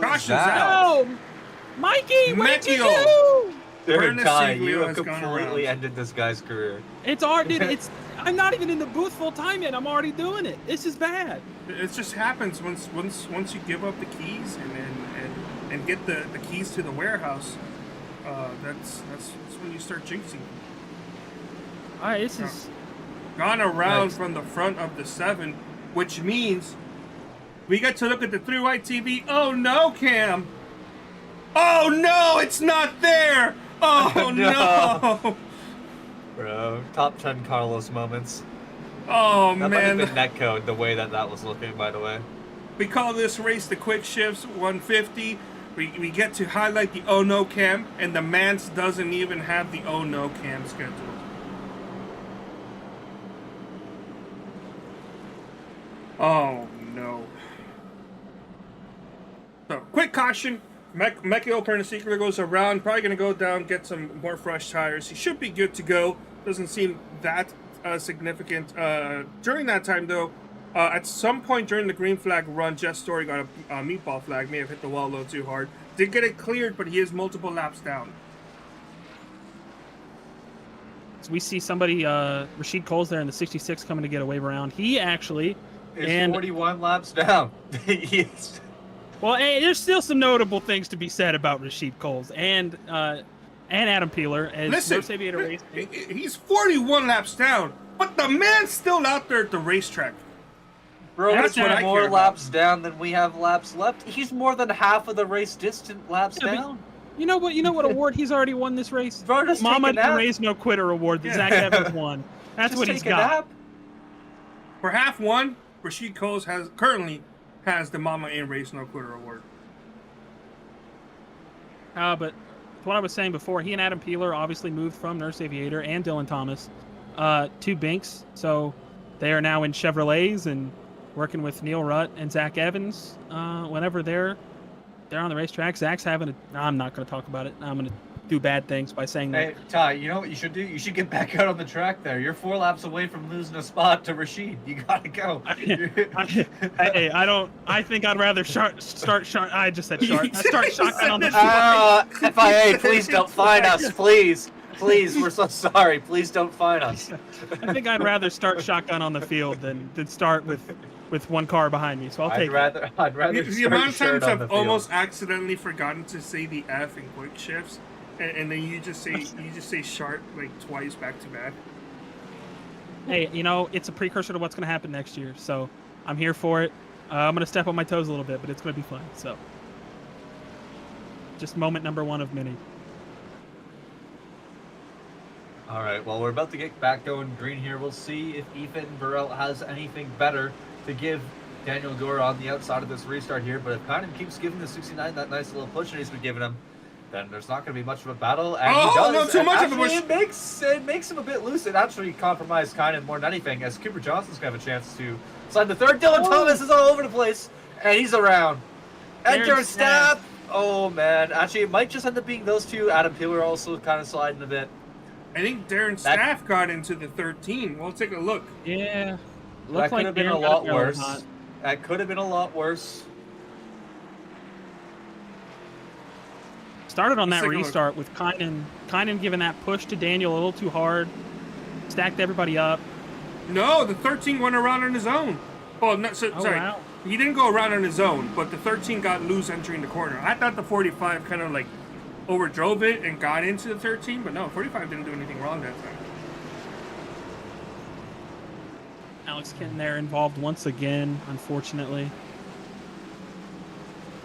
Caution's out. Oh, Mikey, what did you do? Third time, you have completely ended this guy's career. It's hard, dude. I'm not even in the booth full time yet. I'm already doing it. This is bad. It just happens once you give up the keys and get the keys to the warehouse. That's when you start jinxing. All right, this is gone around from the front of the 7, which means we get to look at the 3-white TV. Oh no, Cam! Oh no, it's not there! Oh no! Bro, top 10 Carlos moments. Oh that man! That might have been netcode the way that was looking, by the way. We call this race the quick shifts 150. We get to highlight the oh no cam, and the Mance doesn't even have the oh no cam scheduled. Oh no. So, quick caution. Mekio Pernicicula goes around, probably going to go down, get some more fresh tires. He should be good to go. Doesn't seem that significant. During that time, though, at some point during the green flag run, Jess Story got a meatball flag. May have hit the wall a little too hard. Did get it cleared, but he is multiple laps down. So we see somebody, Rashid Cole's there in the 66 coming to get a wave around. He actually is 41 laps down. Yes. Well, hey, there's still some notable things to be said about Rashid Coles and Adam Peeler as Listen, North Aviator Race. He's 41 laps down, but the man's still out there at the racetrack. Bro, that's what more laps down than we have laps left. He's more than half of the race distant laps down. You know what award he's already won this race? Bro, just Mama take a nap. Race No Quitter award that Zach Evans won. That's just what he's got. Nap. For half one, Rashid Coles currently has the Mama Ain't Race No Quitter award. But what I was saying before, he and Adam Peeler obviously moved from Nurse Aviator and Dylan Thomas to Binks, so they are now in Chevrolets and working with Neil Rutt and Zach Evans whenever they're on the racetrack. Zach's having a... I'm not going to talk about it. I'm going to do bad things by saying that. Hey, Ty, you know what you should do? You should get back out on the track there. You're 4 laps away from losing a spot to Rashid. You got to go. I think I'd rather start I just said start shotgun on the field. FIA, please don't fine us. Please, we're so sorry. Please don't fine us. I think I'd rather start shotgun on the field than start with one car behind me. So I'd rather. The amount of times I've almost accidentally forgotten to say the F in quick shifts, and then you just say sharp like twice back to back. Hey, it's a precursor to what's going to happen next year, so I'm here for it. I'm going to step on my toes a little bit, but it's going to be fun. So, just moment number 1 of many. All right, well, we're about to get back going green here. We'll see if Ethan Burrell has anything better to give Daniel Gore on the outside of this restart here. But if Kynan keeps giving the 69 that nice little push that he's been giving him, then there's not going to be much of a battle. And he does. No, too much of a push. It makes him a bit loose. It actually compromised Kynan more than anything, as Cooper Johnson's going to have a chance to slide the third. Dylan Thomas is all over the place, and he's around. Enter Staff. Oh, man. Actually, it might just end up being those two. Adam Peeler also kind of sliding a bit. I think Darren Staff got into the 13. We'll take a look. Yeah. That could have been a lot worse. That could have been a lot worse. Started on that restart with Kynan giving that push to Daniel a little too hard. Stacked everybody up. No, the 13 went around on his own. Oh, no, sorry. Wow. He didn't go around on his own, but the 13 got loose entering the corner. I thought the 45 kind of like overdrove it and got into the 13, but no, 45 didn't do anything wrong that time. Alex Kenton there involved once again, unfortunately.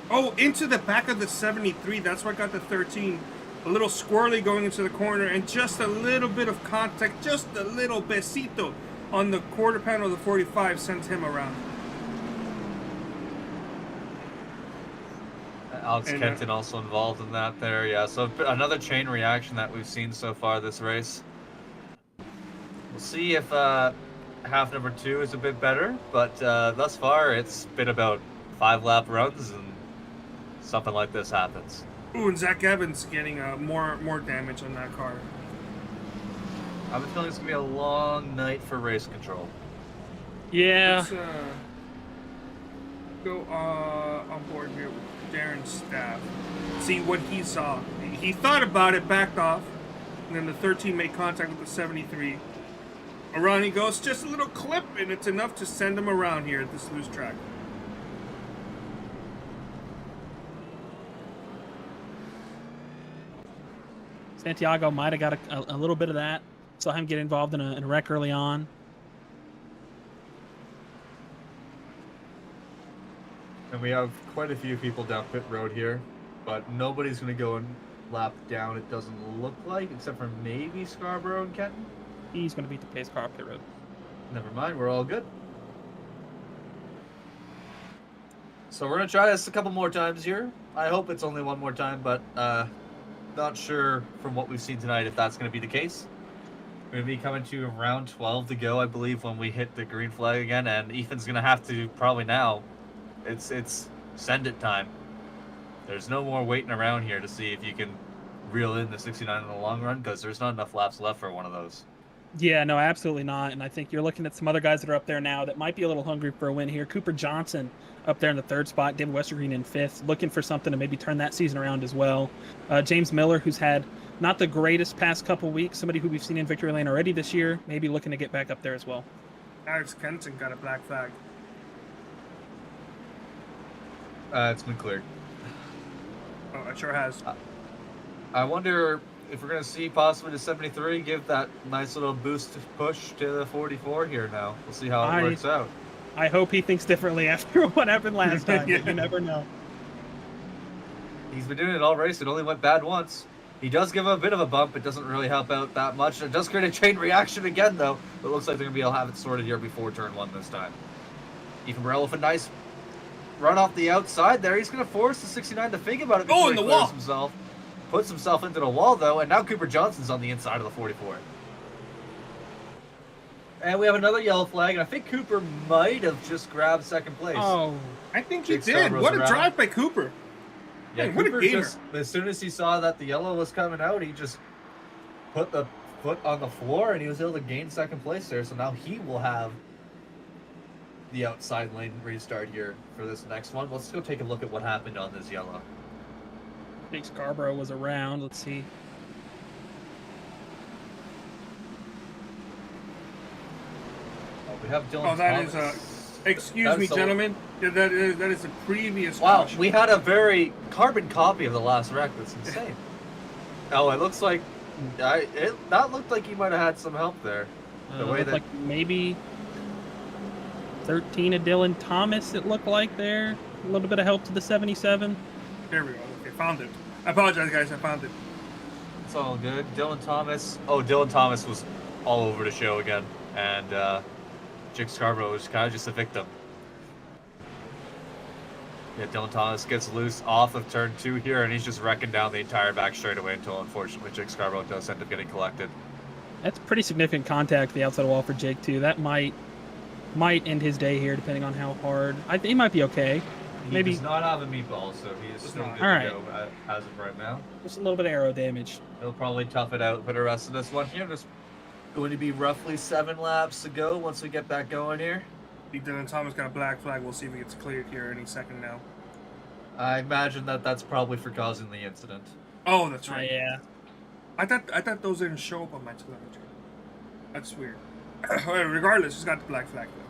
Oh, into the back of the 73. That's what got the 13. A little squirrely going into the corner, and just a little bit of contact, just a little besito on the quarter panel of the 45 sent him around. Alex Kenton also involved in that there, yeah. So another chain reaction that we've seen so far this race. We'll see if half number 2 is a bit better, but thus far it's been about 5 lap runs and something like this happens. Ooh, and Zach Evans getting more damage on that car. I have a feeling it's going to be a long night for race control. Yeah. Let's go on board here with Darren Staff. See what he saw. He thought about it, backed off, and then the 13 made contact with the 73. Around he goes, just a little clip, and it's enough to send him around here at this loose track. Santiago might have got a little bit of that. Saw him get involved in a wreck early on. And we have quite a few people down pit road here, but nobody's going to go and lap down, it doesn't look like, except for maybe Scarborough and Kenton. He's going to beat the pace car up pit road. Never mind, we're all good. So we're going to try this a couple more times here. I hope it's only one more time, but not sure from what we've seen tonight if that's going to be the case. We're going to be coming to round 12 to go, I believe, when we hit the green flag again, and Ethan's going to have to probably now. It's send it time. There's no more waiting around here to see if you can reel in the 69 in the long run, because there's not enough laps left for one of those. Yeah, no, absolutely not. And I think you're looking at some other guys that are up there now that might be a little hungry for a win here. Cooper Johnson up there in the 3rd spot, David Westergreen in 5th, looking for something to maybe turn that season around as well. James Miller, who's had not the greatest past couple weeks, somebody who we've seen in victory lane already this year, maybe looking to get back up there as well. Alex Kenton got a black flag. It's been cleared. Oh, it sure has. I wonder if we're going to see possibly the 73 give that nice little boost push to the 44 here now. We'll see how it works out. I hope he thinks differently after what happened last time. Yeah. You never know. He's been doing it all race. It only went bad once. He does give a bit of a bump. It doesn't really help out that much. It does create a chain reaction again, though. It looks like they're going to be able to have it sorted here before turn 1 this time. Ethan Morello with a nice run off the outside there. He's going to force the 69 to think about it before in the he wall. clears himself. Puts himself into the wall, though, and now Cooper Johnson's on the inside of the 44. And we have another yellow flag, and I think Cooper might have just grabbed second place. Oh, I think he Jake did. Scarborough's What a around. drive by Cooper. Yeah, Man, what a Cooper gamer. just, as soon as he saw that the yellow was coming out, he just put the foot on the floor, and he was able to gain second place there. So now he will have the outside lane restart here for this next one. Let's go take a look at what happened on this yellow. Jake Scarborough was around. Let's see. We have Dylan Oh, that Thomas. is excuse That's me, the- gentlemen. Yeah, that is a previous Wow, caution. we had a very carbon copy of the last wreck. That's insane. Oh, it looks like that looked like he might have had some help there. The way that Like maybe 13 of Dylan Thomas, it looked like there. A little bit of help to the 77. There we go. Okay, found it. I apologize, guys. I found it. it's all good. Dylan Thomas. Oh, Dylan Thomas was all over the show again, and Jake Scarborough was kind of just a victim. Yeah, Dylan Thomas gets loose off of turn 2 here, and he's just wrecking down the entire back straightaway until, unfortunately, Jake Scarborough does end up getting collected. That's pretty significant contact the outside wall for Jake too. That might end his day here, depending on how hard. He might be okay. He Maybe does not have a meatball, so he is still good All right. to go as of right now. just a little bit of arrow damage. He'll probably tough it out for the rest of this one here. There's going to be roughly 7 laps to go once we get back going here. I think Dylan Thomas got a black flag. We'll see if he gets cleared here any second now. I imagine that's probably for causing the incident. Oh, that's right. Yeah. I thought those didn't show up on my telemetry. That's weird. Well, regardless, he's got the black flag though.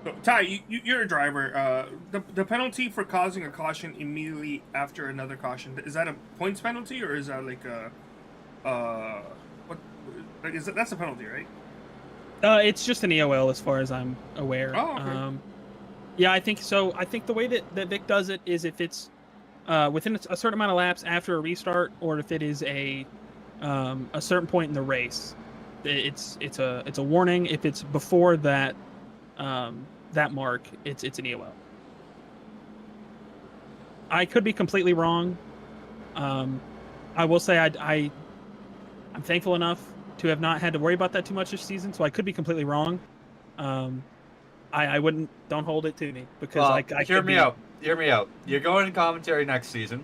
So, Ty, you're a driver. The penalty for causing a caution immediately after another caution, is that a points penalty or is that like a what? Like that's a penalty, right? It's just an EOL as far as I'm aware. Oh, okay. Yeah, I think so. I think the way that Vic does it is if it's within a certain amount of laps after a restart, or if it is a certain point in the race, it's a warning. If it's before that that mark, it's an EOL. I could be completely wrong. I will say I'm thankful enough to have not had to worry about that too much this season, so I could be completely wrong. I wouldn't. Don't hold it to me because I hear me out. Hear me out. You're going to commentary next season,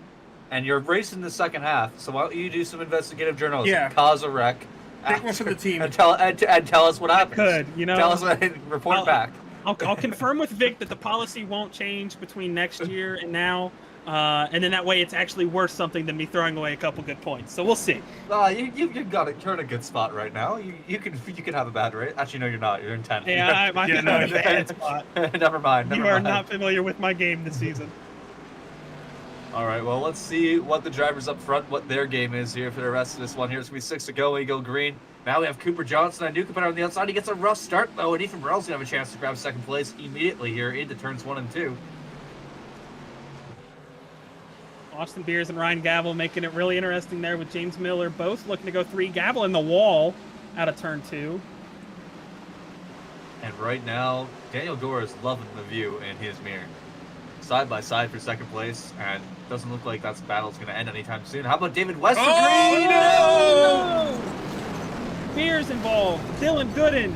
and you're racing the second half. So why don't you do some investigative journalism? Yeah. Cause a wreck. Take one for the team. And tell us what happens. Tell us what. Report back. I'll confirm with Vic that the policy won't change between next year and now. And then that way it's actually worth something than me throwing away a couple good points. So we'll see. You got it. You're in a good spot right now. You can have a bad race. Actually, no, you're not. You're in 10th. Yeah, I'm in a bad spot. Never mind. You are not familiar with my game this season. All right, well, let's see what the drivers up front, what their game is here for the rest of this one. Here's going to be 6 to go. We go green. Now we have Cooper Johnson and Nuka on the outside. He gets a rough start, though, and Ethan Burrell's going to have a chance to grab second place immediately here into turns 1 and 2. Austin Beers and Ryan Gavel making it really interesting there with James Miller both looking to go 3. Gavel in the wall out of turn 2. And right now, Daniel Gore is loving the view in his mirror. Side by side for second place, and doesn't look like that battle's going to end anytime soon. How about David Westergreen? Oh, no! Beers involved. Dylan Gooden.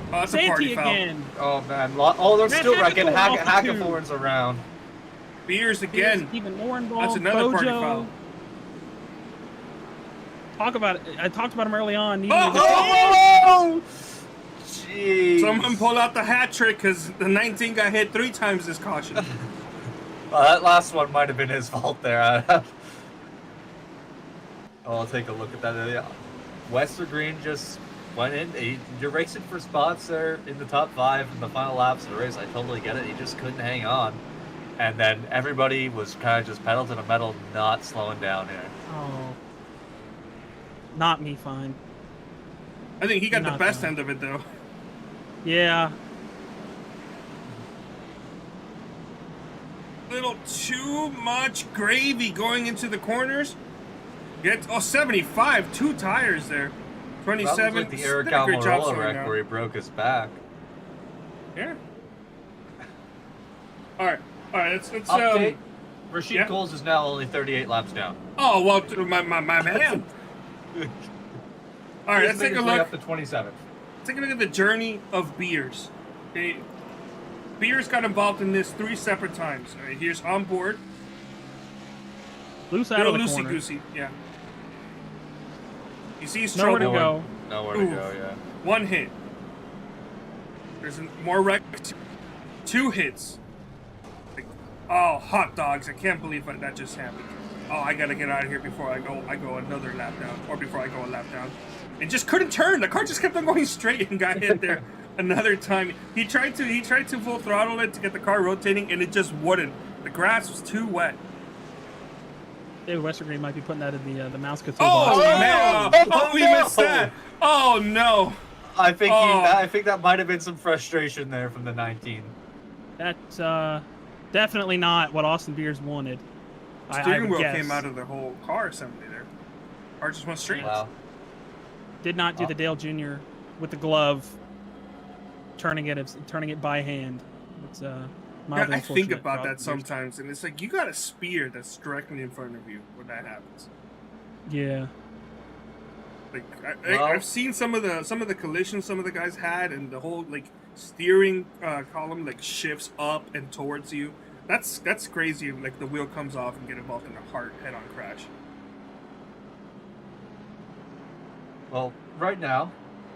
Oh, that's Santi a party foul. again. Oh, man. Oh, they're still wrecking. Hackathorn's around. Beers again. Beers even more involved. That's another Bojo. party foul. Talk about it. I talked about him early on. Oh! Jeez. Someone pull out the hat trick because the 19 got hit 3 times this caution. That last one might have been his fault there. I'll take a look at that. Westergreen just went in. You're racing for spots there in the top 5 in the final laps of the race. I totally get it. He just couldn't hang on. And then everybody was kind of just pedal to the metal, not slowing down here. Oh. Not me, fine. I think he got Not the best fine. end of it, though. Yeah. Little too much gravy going into the corners. 75, 2 tires there. 27. That was like the Eric Did a great job Almirola slowing wreck down. where he broke his back. Yeah. All right. Let's Update. Rashid yeah. Coles is now only 38 laps down. Oh well, my man. All right, let's take a look. Up to 27th. Take a look at the journey of Beers. Okay. Beers got involved in this 3 separate times. All right, here's on board. Loose out of the Loosey corner. goosey, yeah. You see, he's Nowhere to trouble. go. Nowhere to go, yeah. 1 hit. There's more wreck. 2 hits. Like, oh, hot dogs! I can't believe that just happened. Oh, I gotta get out of here before I go another lap down, or before I go a lap down. It just couldn't turn. The car just kept on going straight and got hit there another time. He tried to full throttle it to get the car rotating, and it just wouldn't. The grass was too wet. David Westergreen might be putting that in the mouse control Oh box. man! Oh, we missed that. Oh no! I think that might have been some frustration there from the 19. That's definitely not what Austin Beers wanted. Steering wheel guess. came out of the whole car assembly there. Car just went straight. Wow. Did not do the Dale Jr. with the glove, turning it by hand. It's mildly I think unfortunate about for that Austin Beers. sometimes, and it's like you got a spear that's directly in front of you when that happens. Yeah. Like Well- I've seen some of the collisions some of the guys had, and the whole like steering column like shifts up and towards you. That's crazy. Like the wheel comes off and get involved in a hard head-on crash. Well, right now,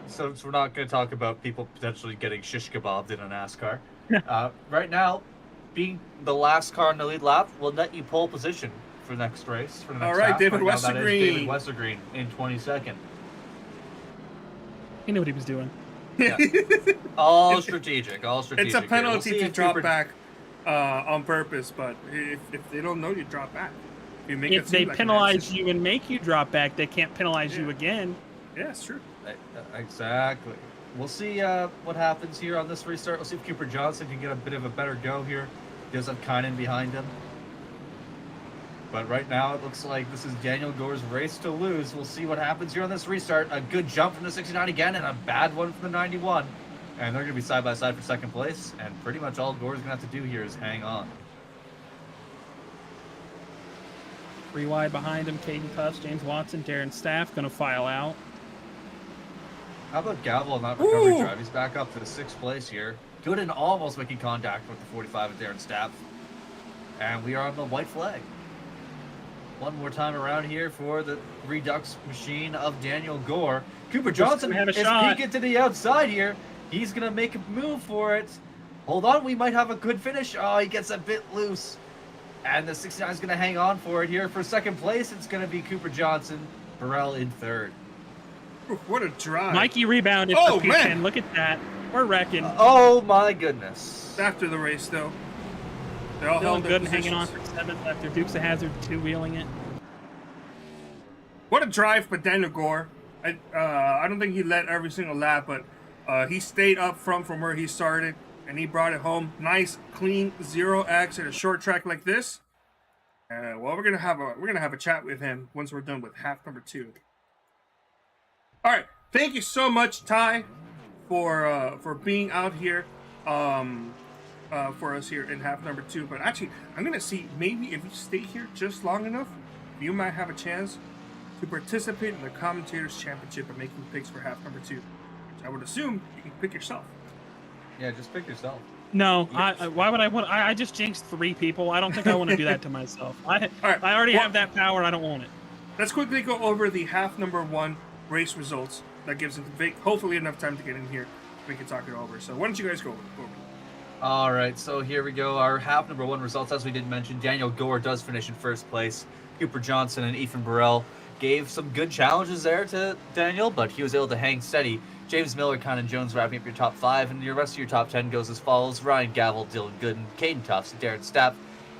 since we're not going to talk about people potentially getting shish kebabbed in a NASCAR, right now, being the last car in the lead lap will net you pole position for the next race. For the next All right, lap. David Right now, that is David Westergreen. Westergreen in 22nd. He knew what he was doing. Yeah. All strategic. It's a penalty We'll see to if drop Cooper- back on purpose, but if they don't know, you drop back. You make If it they seem like an penalize accident. you and make you drop back, they can't penalize you again. Yeah, it's true. Exactly. We'll see what happens here on this restart. We'll see if Cooper Johnson can get a bit of a better go here. He does have Kynan behind him. But right now, it looks like this is Daniel Gore's race to lose. We'll see what happens here on this restart. A good jump from the 69 again, and a bad one from the 91. And they're going to be side by side for second place. And pretty much all Gore's going to have to do here is hang on. 3 wide behind him, Caden Tufts, James Watson, Darren Staff going to file out. How about Gavel on that recovery Ooh. drive? He's back up to the 6th place here. Good and almost making contact with the 45 of Darren Staff. And we are on the white flag. One more time around here for the Redux machine of Daniel Gore. Cooper Johnson have a is shot. peeking to the outside here. He's going to make a move for it. Hold on, we might have a good finish. Oh, he gets a bit loose. And the 69 is going to hang on for it here. For second place, it's going to be Cooper Johnson. Burrell in third. What a drive! Mikey rebounded Oh, for man. P10. Look at that. We're wrecking. Oh, my goodness. After the race, though, they all Dylan held their Gooden hanging on positions. for 7th after Dukes of Hazzard 2-wheeling it. What a drive by Daniel Gore. I don't think he led every single lap, but he stayed up front from where he started, and he brought it home. Nice, clean 0x at a short track like this. Well, we're gonna have a chat with him once we're done with half number 2. All right, thank you so much, Ty, for being out here for us here in half number 2. But actually, I'm gonna see maybe if you stay here just long enough, you might have a chance to participate in the Commentators Championship and making picks for half number 2. Which I would assume you can pick yourself. Yeah, just pick yourself. No, why would I want? I just jinxed 3 people. I don't think I want to do that to myself. I already have that power. I don't want it. Let's quickly go over the half number 1 race results. That gives us hopefully enough time to get in here. We can talk it over. So why don't you guys go over? All right, so here we go. Our half number 1 results, as we did mention, Daniel Gore does finish in first place. Cooper Johnson and Ethan Burrell gave some good challenges there to Daniel, but he was able to hang steady. James Miller, Conan Jones wrapping up your top 5, and your rest of your top 10 goes as follows: Ryan Gavel, Dylan Gooden, Caden Tufts, Darren Stapp,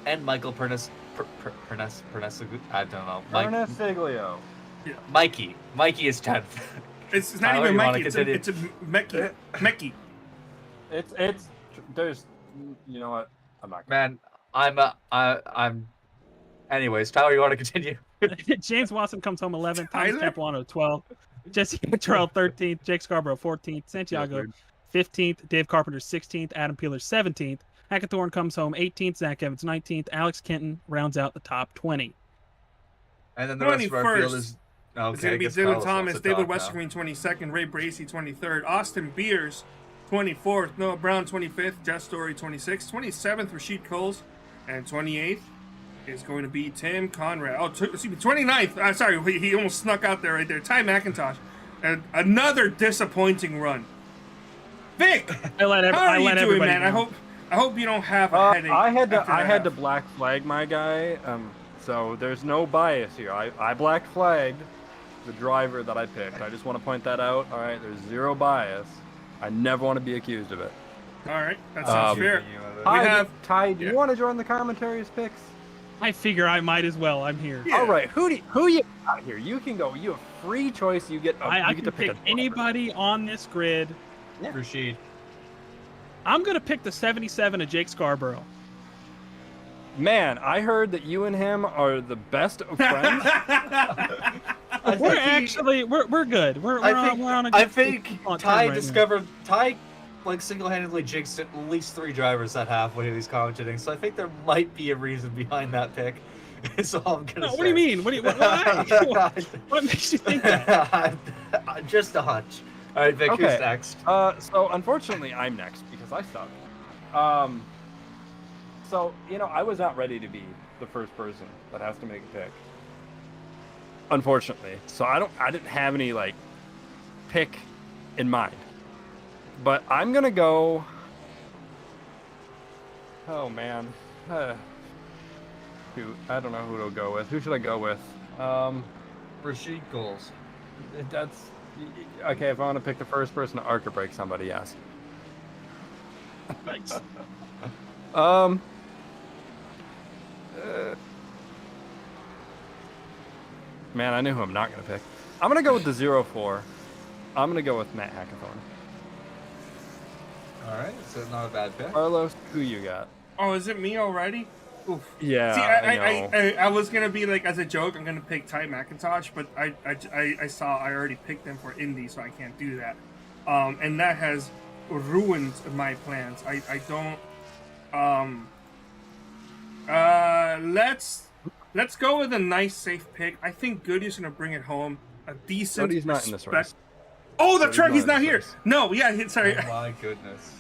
and Michael Pernis. I don't know. Pernifiglio. Yeah. Mikey is 10th. It's not even Mikey. It's a Mecky. It's there's, you know what? I'm not. Man, I'm. Anyways, Tyler, you want to continue? James Watson comes home 11th. Thomas Capuano 12th. Jesse Cottrell 13th. Jake Scarborough 14th. Santiago 15th. Dave Carpenter 16th. Adam Peeler 17th. Hackathorn comes home 18th. Zach Evans 19th. Alex Kenton rounds out the top 20. And then the rest of our field is. Okay, it's going to be Dylan Thomas, David Westergreen 22nd, Ray Bracey 23rd, Austin Beers 24th, Noah Brown 25th, Jess Story 26th, 27th Rashid Coles, and 28th is going to be Tim Conrad. Oh, excuse me, 29th. Sorry, he almost snuck out there right there. Ty McIntosh, and another disappointing run. Vic, how are you doing, man? Know. I hope you don't have a headache. I had to black flag my guy, so there's no bias here. I black flagged the driver that I picked. I just want to point that out. All right, there's zero bias. I never want to be accused of it. All right, that sounds fair. Ty, do you want to join the commentaries picks? I figure I might as well. I'm here. Yeah. All right, who you got here? You can go. You have free choice. You get. I get can to pick anybody on this grid. Yeah. Rashid. I'm gonna pick the 77 of Jake Scarborough. Man, I heard that you and him are the best of friends. We're good. We're on a good. I think Ty right discovered Ty single-handedly jinxed at least 3 drivers that half when he was commentating. So I think there might be a reason behind that pick. That's all I'm gonna say. What do you mean? What makes you think that? Just a hunch. All right, Vic, Okay. who's next? So unfortunately, I'm next because I suck. So I was not ready to be the first person that has to make a pick. Unfortunately, so I didn't have any pick in mind. But I'm gonna go. Oh man, shoot, I don't know who to go with. Who should I go with? Rashid Coles. That's okay. If I want to pick the first person to arc or break somebody, yes. Thanks. Man, I knew who I'm not gonna pick. I'm gonna go with the 04. I'm gonna go with Matt Hackathorn. All right, so not a bad pick. Carlos, who you got? Oh, is it me already? Oof. Yeah. See, I was gonna be as a joke, I'm gonna pick Ty McIntosh, but I saw I already picked them for Indy, so I can't do that. And that has ruined my plans. I don't. Let's go with a nice, safe pick. I think Goody's gonna bring it home. A decent. Goody's not in this race. Oh, that's right. He's not here. No, yeah. Sorry. Oh my goodness.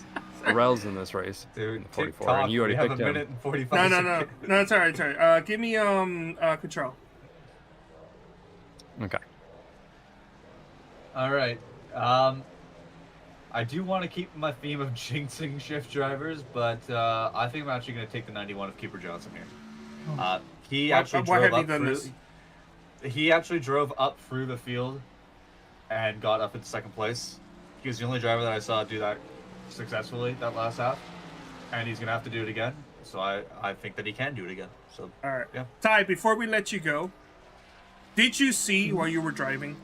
Pharrell's in this race. Dude, 44, TikTok, and you already we have picked a him. minute and 45 No, it's all right. Give me control. Okay. All right. I do want to keep my theme of jinxing shift drivers, but I think I'm actually going to take the 91 of Cooper Johnson here. He actually drove up through the field and got up into second place. He was the only driver that I saw do that successfully that last half, and he's going to have to do it again. So I think that he can do it again. So all right. Yeah. Ty, before we let you go, did you see while you were driving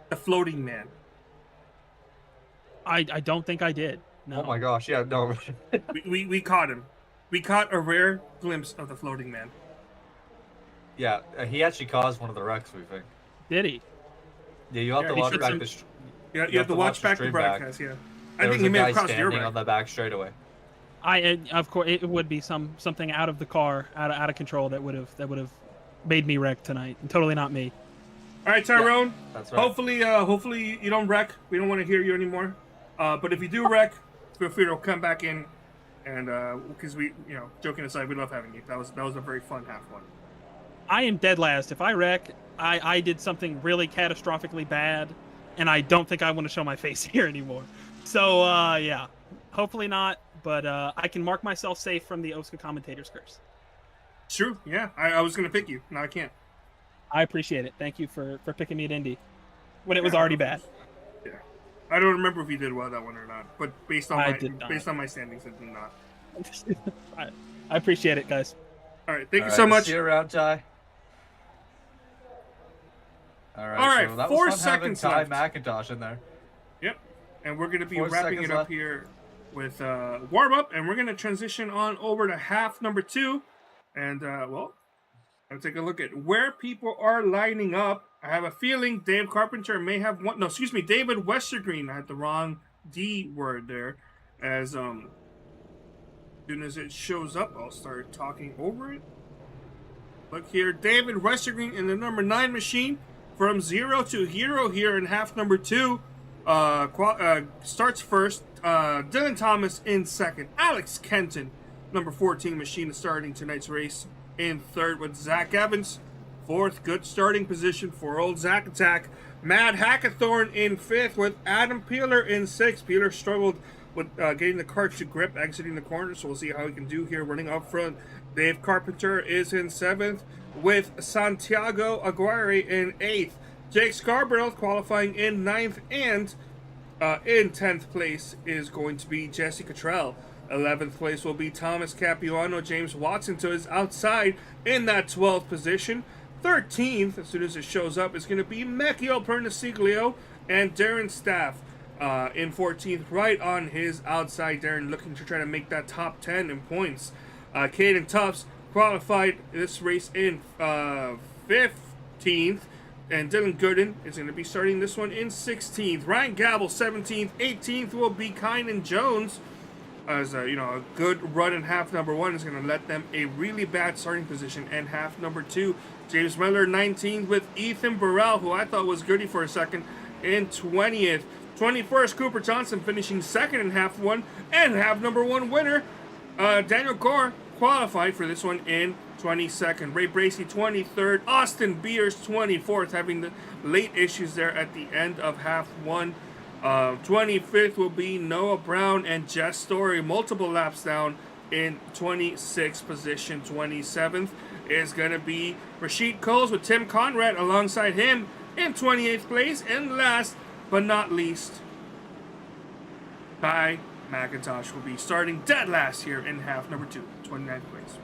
the floating man? I don't think I did. No. Oh my gosh, yeah, no. we caught him. We caught a rare glimpse of the floating man. Yeah, he actually caused one of the wrecks, we think. Did he? Yeah, you have to watch back this. Yeah, you have to watch back the broadcast. Yeah. I think he may have crossed your standing wreck. on the back straightaway. Of course, it would be something out of the car, out of control that would have made me wreck tonight, and totally not me. All right, Tyrone. Yeah, that's right. Hopefully you don't wreck. We don't want to hear you anymore. But if you do wreck, feel free to come back in, and because we, joking aside, we love having you. That was a very fun half one. I am dead last. If I wreck, I did something really catastrophically bad, and I don't think I want to show my face here anymore. So yeah, hopefully not. But I can mark myself safe from the OSCA commentator's curse. It's true. Yeah, I was gonna pick you. No, I can't. I appreciate it. Thank you for picking me at Indy when it was already bad. Yeah, I don't remember if you did well that one or not. But based on I my did not. based on my standings, I did not. I appreciate it, guys. All right, thank you so much. See you around, Ty. All right, so that 4 was fun having seconds Ty left. McIntosh in there. Yep, and we're gonna be 4 wrapping seconds it up left. here with warm up, and we're gonna transition on over to half number 2, and well, let's take a look at where people are lining up. I have a feeling Dave Carpenter may have one. No, excuse me, David Westergreen. I had the wrong D word there. As soon as it shows up, I'll start talking over it. Look here, David Westergreen in the number 9 machine from 0 to hero here in half number 2. Starts first. Dylan Thomas in second. Alex Kenton, number 14 machine, is starting tonight's race in third with Zach Evans. Fourth, good starting position for old Zach Attack. Matt Hackathorn in fifth with Adam Peeler in sixth. Peeler struggled with getting the car to grip, exiting the corner, so we'll see how he can do here running up front. Dave Carpenter is in seventh with Santiago Aguirre in eighth. Jake Scarborough qualifying in ninth, and in 10th place is going to be Jesse Cottrell. 11th place will be Thomas Capuano. James Watson to his outside in that 12th position. 13th, as soon as it shows up, is going to be Mecchio Pernasiglio and Darren Staff in 14th, right on his outside. Darren looking to try to make that top 10 in points. Caden Tufts qualified this race in 15th. And Dylan Gooden is going to be starting this one in 16th. Ryan Gabble, 17th. 18th will be Kynan Jones. As a good run in half number 1 is going to let them a really bad starting position in half number 2. James Miller, 19th, with Ethan Burrell, who I thought was goody for a second, in 20th. 21st, Cooper Johnson finishing second in half 1. And half number 1 winner, Daniel Gore, qualified for this one in 22nd. Ray Bracey, 23rd. Austin Beers, 24th, having the late issues there at the end of half 1. 25th will be Noah Brown and Jess Story, multiple laps down in 26th position. 27th is going to be Rashid Coles with Tim Conrad alongside him in 28th place. And last but not least, Ty McIntosh will be starting dead last here in half number 2, 29th place.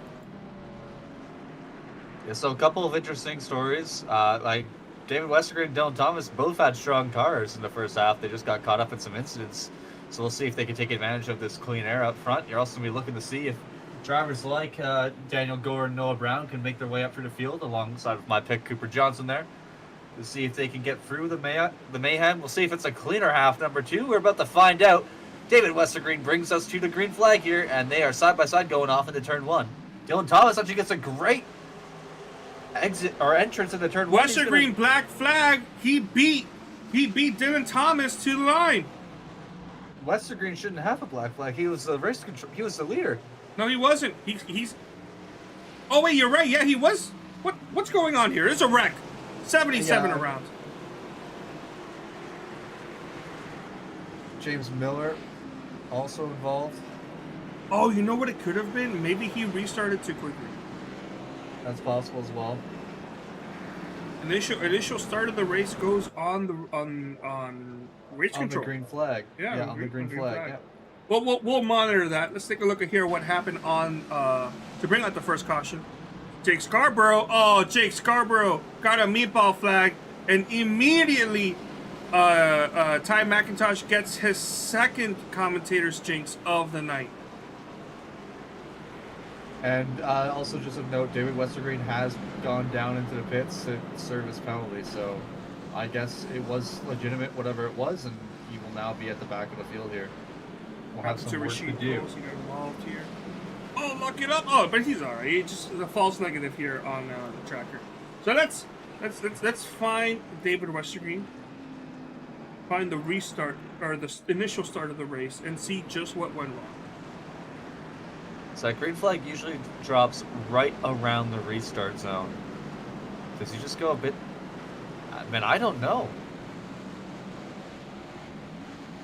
Yeah, so a couple of interesting stories. Like David Westergren and Dylan Thomas both had strong cars in the first half. They just got caught up in some incidents. So we'll see if they can take advantage of this clean air up front. You're also going to be looking to see if drivers like Daniel Gore and Noah Brown can make their way up through the field alongside of my pick, Cooper Johnson there. To see if they can get through the mayhem. We'll see if it's a cleaner half number 2. We're about to find out. David Westergreen brings us to the green flag here, and they are side by side going off into turn 1. Dylan Thomas actually gets a great exit or entrance into turn 1. Westergreen black flag. He beat Dylan Thomas to the line. Westergreen shouldn't have a black flag. He was the race control. He was the leader. No, he wasn't. He's. Oh wait, you're right. Yeah, he was. What's going on here? There's a wreck. 77 around. James Miller also involved. Oh, you know what it could have been? Maybe he restarted too quickly. That's possible as well. Initial start of the race goes on race On control. the green flag. Yeah, on the green flag. Yeah. Well, we'll monitor that. Let's take a look at here what happened on to bring out the first caution. Jake Scarborough. Oh, Jake Scarborough got a meatball flag, and immediately Ty McIntosh gets his second commentator's jinx of the night. And also just a note, David Westergreen has gone down into the pits to serve his penalty, so I guess it was legitimate, whatever it was, and he will now be at the back of the field here. we'll have some work to do. He got involved here. Oh, lock it up. Oh, but he's alright. It's just a false negative here on the tracker. So let's find David Westergreen. Find the restart or the initial start of the race and see just what went wrong. So that green flag usually drops right around the restart zone. Does he just go a bit? I mean, I don't know.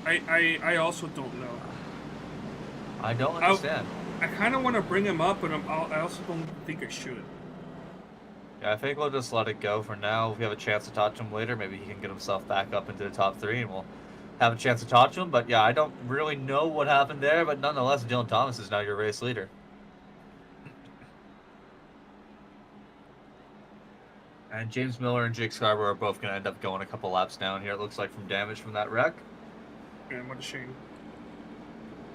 I also don't know. I don't understand. I kind of want to bring him up, but I also don't think I should. Yeah, I think we'll just let it go for now. If we have a chance to talk to him later, maybe he can get himself back up into the top 3 and we'll have a chance to talk to him. But yeah, I don't really know what happened there, but nonetheless, Dylan Thomas is now your race leader. And James Miller and Jake Scarborough are both going to end up going a couple laps down here, it looks like, from damage from that wreck. And what a shame.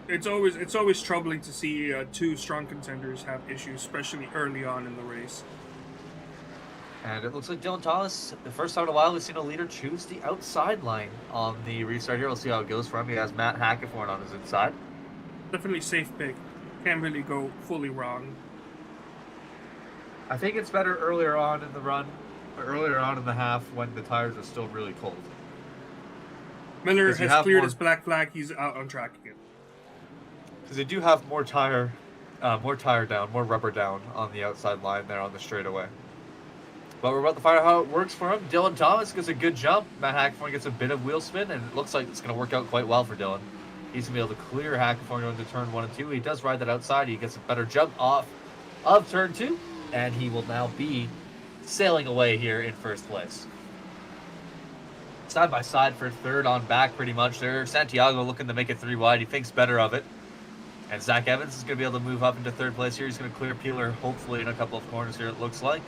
It's always troubling to see two strong contenders have issues, especially early on in the race. And it looks like Dylan Thomas, the first time in a while we've seen a leader choose the outside line on the restart here. We'll see how it goes for him. He has Matt Hackathorn on his inside. Definitely safe pick. Can't really go fully wrong. I think it's better earlier on in the run, or earlier on in the half when the tires are still really cold. Miller has cleared his black flag. He's out on track again. Because they do have more tire down, more rubber down on the outside line there on the straightaway. But we're about to find out how it works for him. Dylan Thomas gets a good jump. Matt Hackathorn gets a bit of wheel spin, and it looks like it's going to work out quite well for Dylan. He's going to be able to clear Hackathorn going to turn 1 and 2. He does ride that outside. He gets a better jump off of turn 2, and he will now be sailing away here in first place. Side by side for third on back pretty much there. Santiago looking to make it 3 wide. He thinks better of it. And Zach Evans is going to be able to move up into third place here. He's going to clear Peeler hopefully in a couple of corners here, it looks like.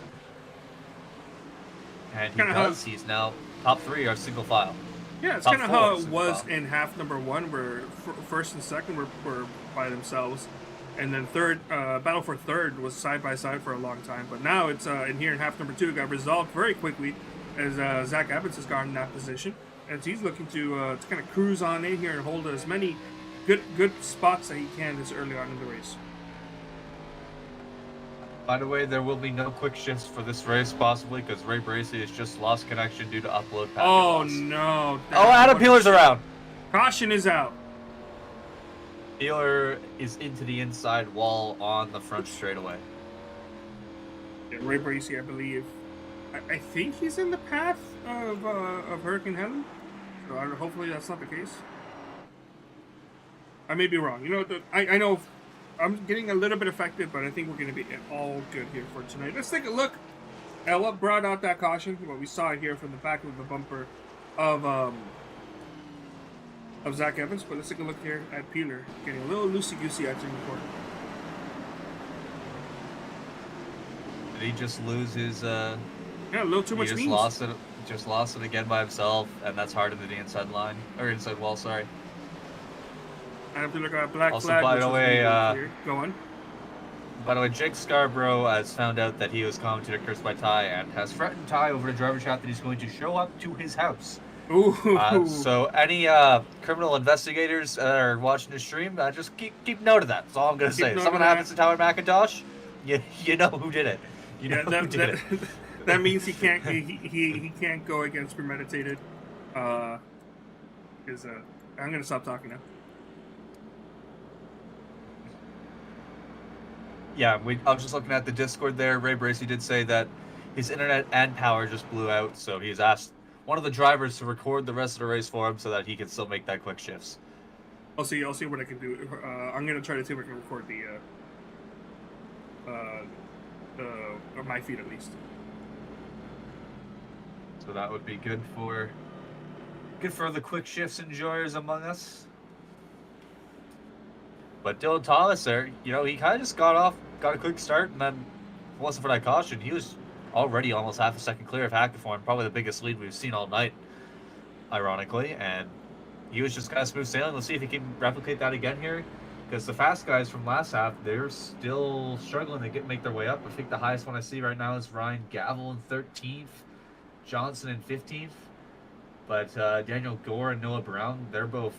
And he does. He's now top 3 are single file. Yeah, it's kind of how it was in half number 1, where first and second were by themselves. And then battle for third was side by side for a long time. But now it's in here in half number 2, it got resolved very quickly as Zach Evans has gotten in that position. As he's looking to kind of cruise on in here and hold as many good spots that he can this early on in the race. By the way, there will be no quick shifts for this race, possibly, because Ray Bracey has just lost connection due to upload packet loss. No. Oh, Adam Peeler's around. Caution is out. Peeler is into the inside wall on the front straightaway. Yeah, Ray Bracey, I believe. I think he's in the path of Hurricane Helen. So hopefully that's not the case. I may be wrong. You know, I know I'm getting a little bit affected, but I think we're going to be all good here for tonight. Let's take a look at what brought out that caution. What we saw here from the back of the bumper of Zach Evans. But let's take a look here at Peeler getting a little loosey-goosey out in the corner. Did he just lose his? Yeah, a little too much. He just lost it again by himself, and that's hard into the inside line or inside wall. Sorry. I have to look at black also, flag. by the way, go on. By the way, Jake Scarborough has found out that he was commentator cursed by Ty and has threatened Ty over the driver chat that he's going to show up to his house. Ooh. So any criminal investigators that are watching the stream, just keep note of that. That's all I'm going to say. If something happens to Tyler McIntosh, you know who did it. You know who did it. That means he can't he can't go against premeditated. I'm gonna stop talking now. Yeah, I was just looking at the Discord there. Ray Bracey did say that his internet and power just blew out, so he's asked one of the drivers to record the rest of the race for him so that he can still make that quick shifts. I'll see what I can do. I'm gonna try to see if I can record my feed at least. So that would be good for the quick shifts enjoyers among us. But Dylan Thomas there, you know, he kind of just got a quick start, and then if it wasn't for that caution, he was already almost half a second clear of Hackathorn, probably the biggest lead we've seen all night, ironically, and he was just kind of smooth sailing. Let's see if he can replicate that again here, because the fast guys from last half, they're still struggling to make their way up. I think the highest one I see right now is Ryan Gavel in 13th, Johnson in 15th, but Daniel Gore and Noah Brown, they're both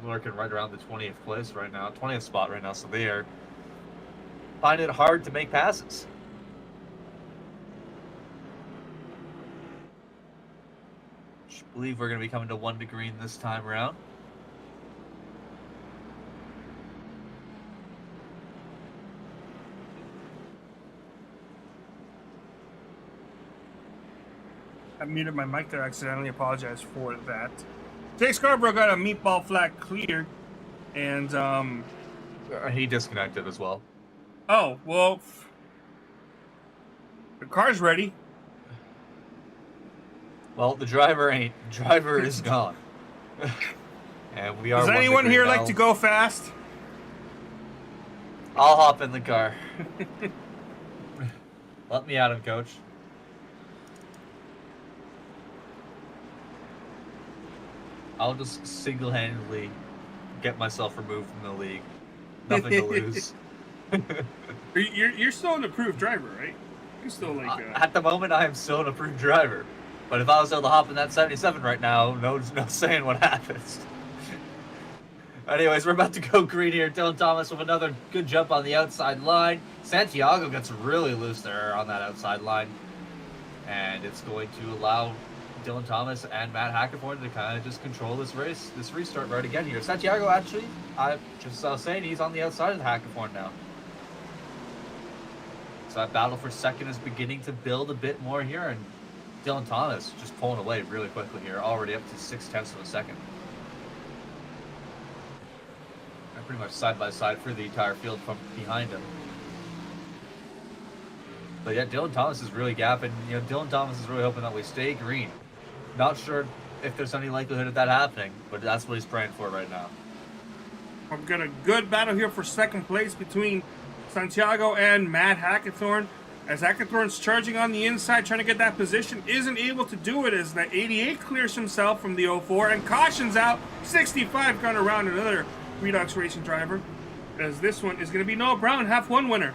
lurking right around the 20th place right now, 20th spot right now, so they are finding it hard to make passes. I believe we're going to be coming to 1 to green this time around. I muted my mic there accidentally. Apologize for that. Jay Scarborough got a meatball flat cleared, and He disconnected as well. oh well, the car's ready. Well, the driver ain't. Driver is gone. And we are. Does anyone here like to go fast? I'll hop in the car. Let me at him, coach. I'll just single-handedly get myself removed from the league. Nothing to lose. You're still an approved driver, right? You're still like. At the moment, I am still an approved driver. But if I was able to hop in that 77 right now, no saying what happens. Anyways, we're about to go green here. Dylan Thomas with another good jump on the outside line. Santiago gets really loose there on that outside line. And it's going to allow Dylan Thomas and Matt Hackathorn to kind of just control this race, this restart right again here. Santiago actually, I was saying, he's on the outside of the Hackathorn now. So that battle for second is beginning to build a bit more here, and Dylan Thomas just pulling away really quickly here, already up to 0.6 of a second. And pretty much side by side for the entire field from behind him. But yeah, Dylan Thomas is really gapping. You know, Dylan Thomas is really hoping that we stay green. Not sure if there's any likelihood of that happening, but that's what he's praying for right now. We've got a good battle here for second place between Santiago and Matt Hackathorn. As Hackathorn's charging on the inside, trying to get that position, isn't able to do it as the 88 clears himself from the 04 and cautions out 65 going around another Redux Racing driver. As this one is going to be Noah Brown, half one winner.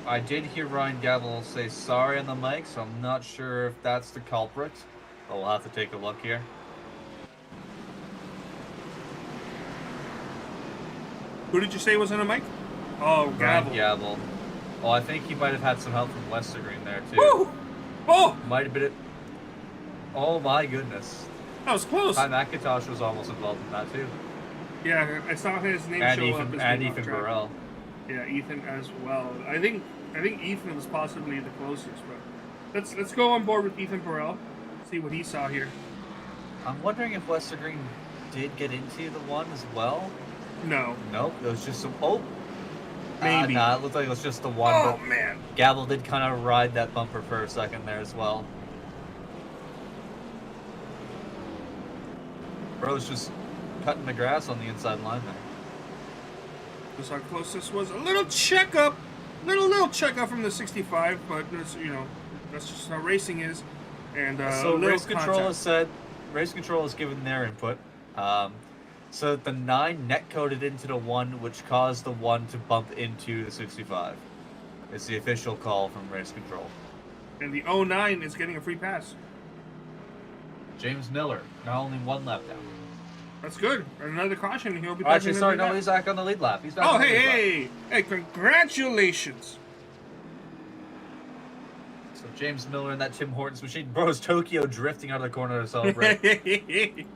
I did hear Ryan Gavel say sorry on the mic, so I'm not sure if that's the culprit. But we'll have to take a look here. Who did you say was on the mic? Oh, Ryan Gavel. Gavel. Oh, I think he might have had some help from Westergreen there, too. Woo! Oh! Might have been it. Oh, my goodness. That was close. Ty McIntosh was almost involved in that, too. Yeah, I saw his name And show Ethan, up. and Ethan Burrell. Yeah, Ethan as well. I think Ethan was possibly the closest, but let's go on board with Ethan Burrell. See what he saw here. I'm wondering if Westergreen did get into the one as well. No. Nope, it was just some. Oh, Maybe. Nah, it looked like it was just the one. Oh but man. Gavel did kind of ride that bumper for a second there as well. Bro's just cutting the grass on the inside line there. That's how close this was. A little checkup, little checkup from the 65, but it's, that's just how racing is. And so race contact. control has given their input. So the 9 net coded into the 1, which caused the 1 to bump into the 65. It's the official call from race control. And the 09 is getting a free pass. James Miller, now only 1 lap down. That's good. Another caution. He'll be back. Actually, sorry, no, he's back on the lead lap. He's back. Oh, on the lead lap. hey! Congratulations! So James Miller and that Tim Hortons machine. Bro's Tokyo drifting out of the corner to celebrate.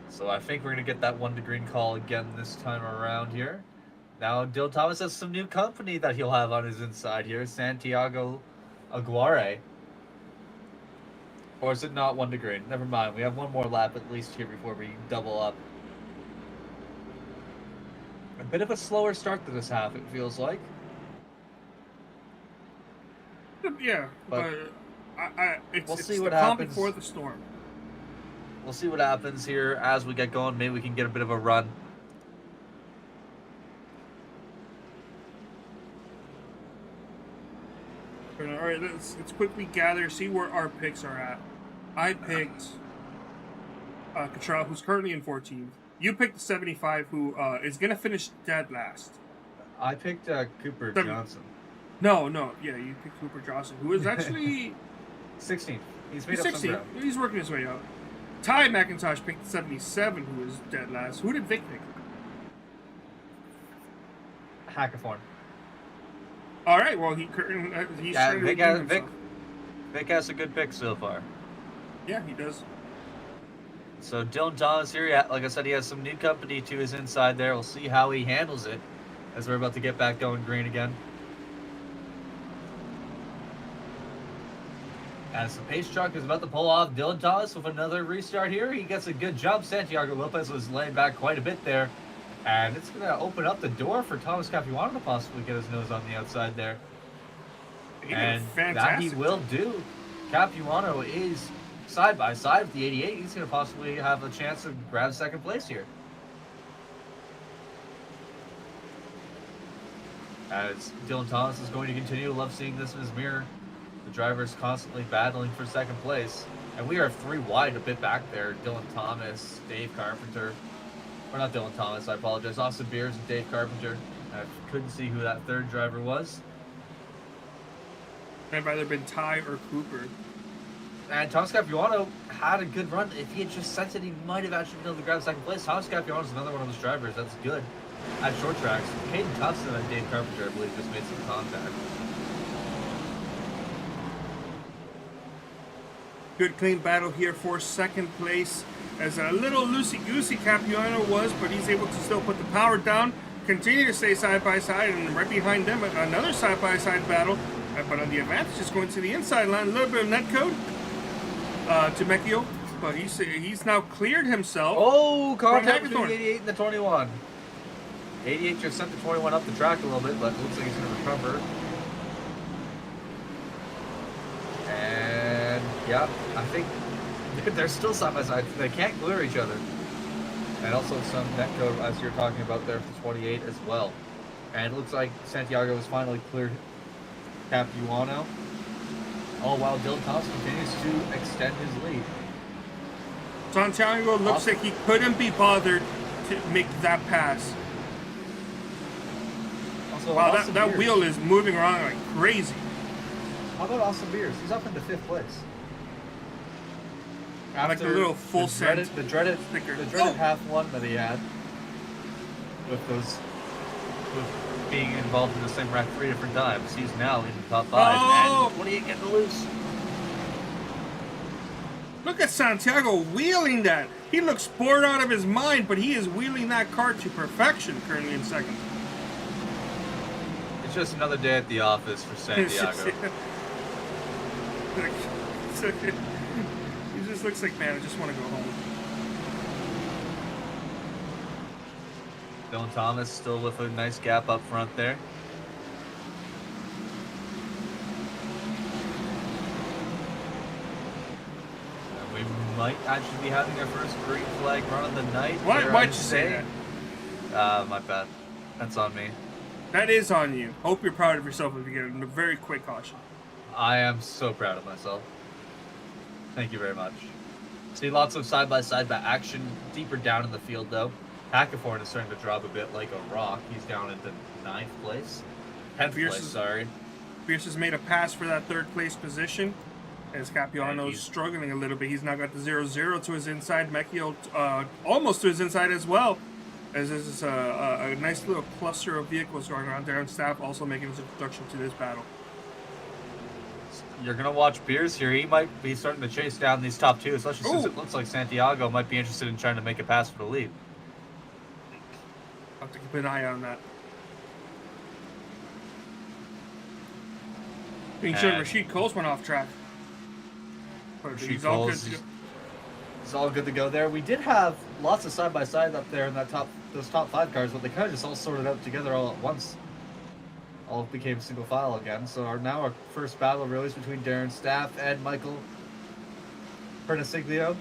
So I think we're going to get that 1 to green call again this time around here. Now, Dylan Thomas has some new company that he'll have on his inside here. Santiago Aguirre. Or is it not 1 to green? Never mind. We have 1 more lap at least here before we double up. A bit of a slower start to this half, it feels like. Yeah, but we'll it's see the what calm happens. before the storm. We'll see what happens here as we get going. Maybe we can get a bit of a run. All right, let's quickly gather, see where our picks are at. I picked Cottrell, who's currently in 14th. You picked the 75, who is going to finish dead last. I picked Cooper Johnson. No, yeah, you picked Cooper Johnson, who is actually 16th. He's made He's up some 16. ground. He's working his way up. Ty McIntosh picked 77, who was dead last. Who did Vic pick? Hackathorn. All right, well, he's Yeah, trying to Vic redeem himself. has a good pick so far. Yeah, he does. So Dylan Thomas here, like I said, he has some new company to his inside there. We'll see how he handles it as we're about to get back going green again. As the pace truck is about to pull off Dylan Thomas with another restart here, he gets a good jump. Santiago Lopez was laying back quite a bit there. And it's going to open up the door for Thomas Capuano to possibly get his nose on the outside there. And that he will do. Capuano is side by side with the 88. He's going to possibly have a chance to grab second place here. As Dylan Thomas is going to continue to love seeing this in his mirror. The driver is constantly battling for second place. And we are 3 wide a bit back there. Dylan Thomas, Dave Carpenter. Or not Dylan Thomas, I apologize. Austin Beers and Dave Carpenter. I couldn't see who that third driver was. I'd rather been Ty or Cooper. And Thomas Capuano had a good run. If he had just sent it, he might have actually been able to grab second place. Thomas Capuano is another one of those drivers that's good at short tracks. Caden Thompson and Dave Carpenter, I believe, just made some contact. Good clean battle here for second place. As a little loosey-goosey Capuano was, but he's able to still put the power down, continue to stay side by side, and right behind them another side-by-side battle. But on the advantage is going to the inside line, a little bit of net code to Mecchio, but he's now cleared himself. Oh, contact between Hackathorn. the 88 and the 21. 88 just sent the 21 up the track a little bit, but it looks like he's going to recover. And yeah, I think they're still side by side. They can't clear each other. And also some net code, as you're talking about there, for 28 as well. And it looks like Santiago has finally cleared Capuano. All while Dylan Thomas continues to extend his lead. Santiago looks like he couldn't be bothered to make that pass. Also, Wow, Austin that Beers. wheel is moving around like crazy. How about Austin Beers? He's up into 5th place. Like the little full the dreaded sticker. half one that he had with being involved in the same wreck 3 different times. He's now in the top 5 and 28 getting loose. Look at Santiago wheeling that. He looks bored out of his mind, but he is wheeling that car to perfection currently in second. It's just another day at the office for Santiago. He just looks like, man, I just want to go home. Dylan Thomas still with a nice gap up front there. And we might actually be having our first green flag run of the night. Why'd you say that? My bad. That's on me. That is on you. Hope you're proud of yourself if you get a very quick caution. I am so proud of myself. Thank you very much. See lots of side-by-side action deeper down in the field, though. Hackathorn is starting to drop a bit like a rock. He's down into 9th place. 10th place, sorry. Pierce has made a pass for that 3rd place position. As Capuano's struggling a little bit. He's now got the 0-0 to his inside. Mecchio almost to his inside as well. As this is a nice little cluster of vehicles going around there. And staff also making his introduction to this battle. You're going to watch Beers here. He might be starting to chase down these top 2, especially since it looks like Santiago might be interested in trying to make a pass for the lead. I'll have to keep an eye on that. Being sure Rashid Coles went off track. But he's all good to go. It's all good to go there. We did have lots of side-by-side up there in those top 5 cars, but they kind of just all sorted out together all at once. All became single file again. So now our first battle really is between Darren Staff and Michael Pernasiglio.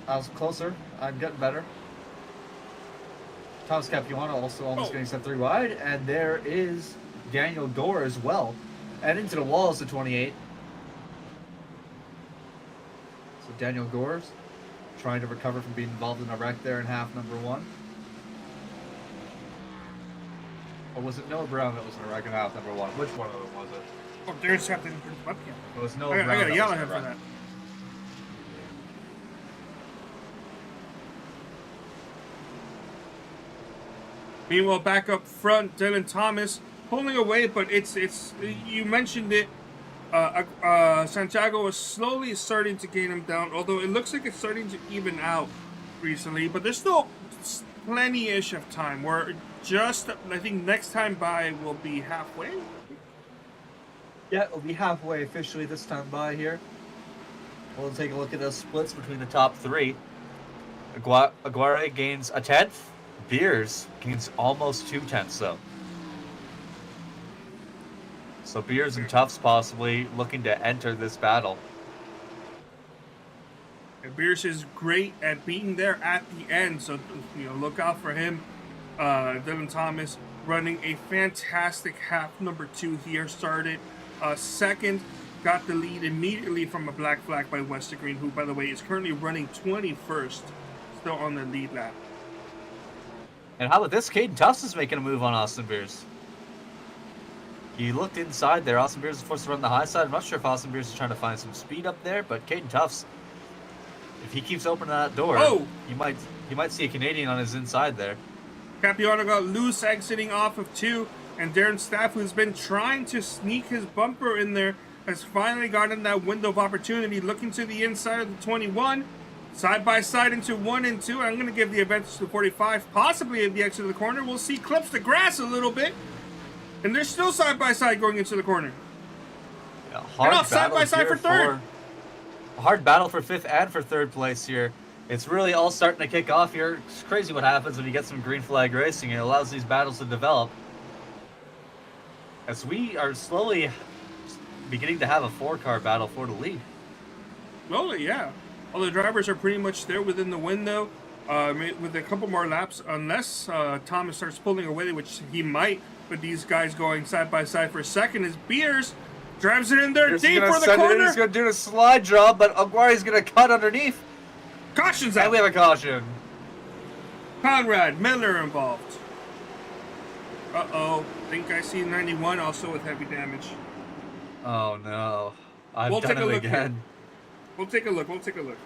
I was closer. I'm getting better. Thomas Capuano also almost getting set 3 wide. And there is Daniel Gore as well. And into the walls, the 28. So Daniel Gore's trying to recover from being involved in a wreck there in half number 1. Or was it Noah Brown that was in a wreck in half number 1? Which one of them was it? Oh, there's something for the webcam. There was no I round gotta that yell was at him for run. that. Meanwhile, back up front, Dylan Thomas pulling away, but it's you mentioned it. Santiago is slowly starting to gain him down, although it looks like it's starting to even out recently. But there's still plenty-ish of time. We're just, I think, next time by will be halfway. Yeah, it'll be halfway officially this time by here. We'll take a look at the splits between the top three. Aguirre gains a 10th. Beers gains almost 2/10 though. So Beers and Tufts possibly looking to enter this battle. And Beers is great at being there at the end, so look out for him. Dylan Thomas running a fantastic half number 2 here. Started second, got the lead immediately from a black flag by Westergreen, who, by the way, is currently running 21st, still on the lead lap. And how about this? Caden Tufts is making a move on Austin Beers. He looked inside there. Austin Beers is forced to run the high side. I'm not sure if Austin Beers is trying to find some speed up there, but Caden Tufts, if he keeps opening that door, he might see a Canadian on his inside there. Capiano got loose exiting off of 2, and Darren Staff, who's been trying to sneak his bumper in there, has finally gotten that window of opportunity, looking to the inside of the 21. Side by side into 1 and 2. I'm going to give the advantage to 45, possibly at the exit of the corner. We'll see clips the grass a little bit. And they're still side by side going into the corner. Yeah, and off side by side for third. A hard battle for 5th and for 3rd place here. It's really all starting to kick off here. It's crazy what happens when you get some green flag racing. It allows these battles to develop. As we are slowly beginning to have a 4-car battle for the lead. Slowly, yeah. All the drivers are pretty much there within the window with a couple more laps, unless Thomas starts pulling away, which he might. But these guys going side by side for second as Beers drives it in there deep for the corner. He's going to do a slide drop, but Aguirre's going to cut underneath. Caution's out. And we have a caution. Conrad Miller involved. Uh-oh. Think I see 91 also with heavy damage. Oh, no. I've We'll done take a it look again. here. We'll take a look. We'll take a look.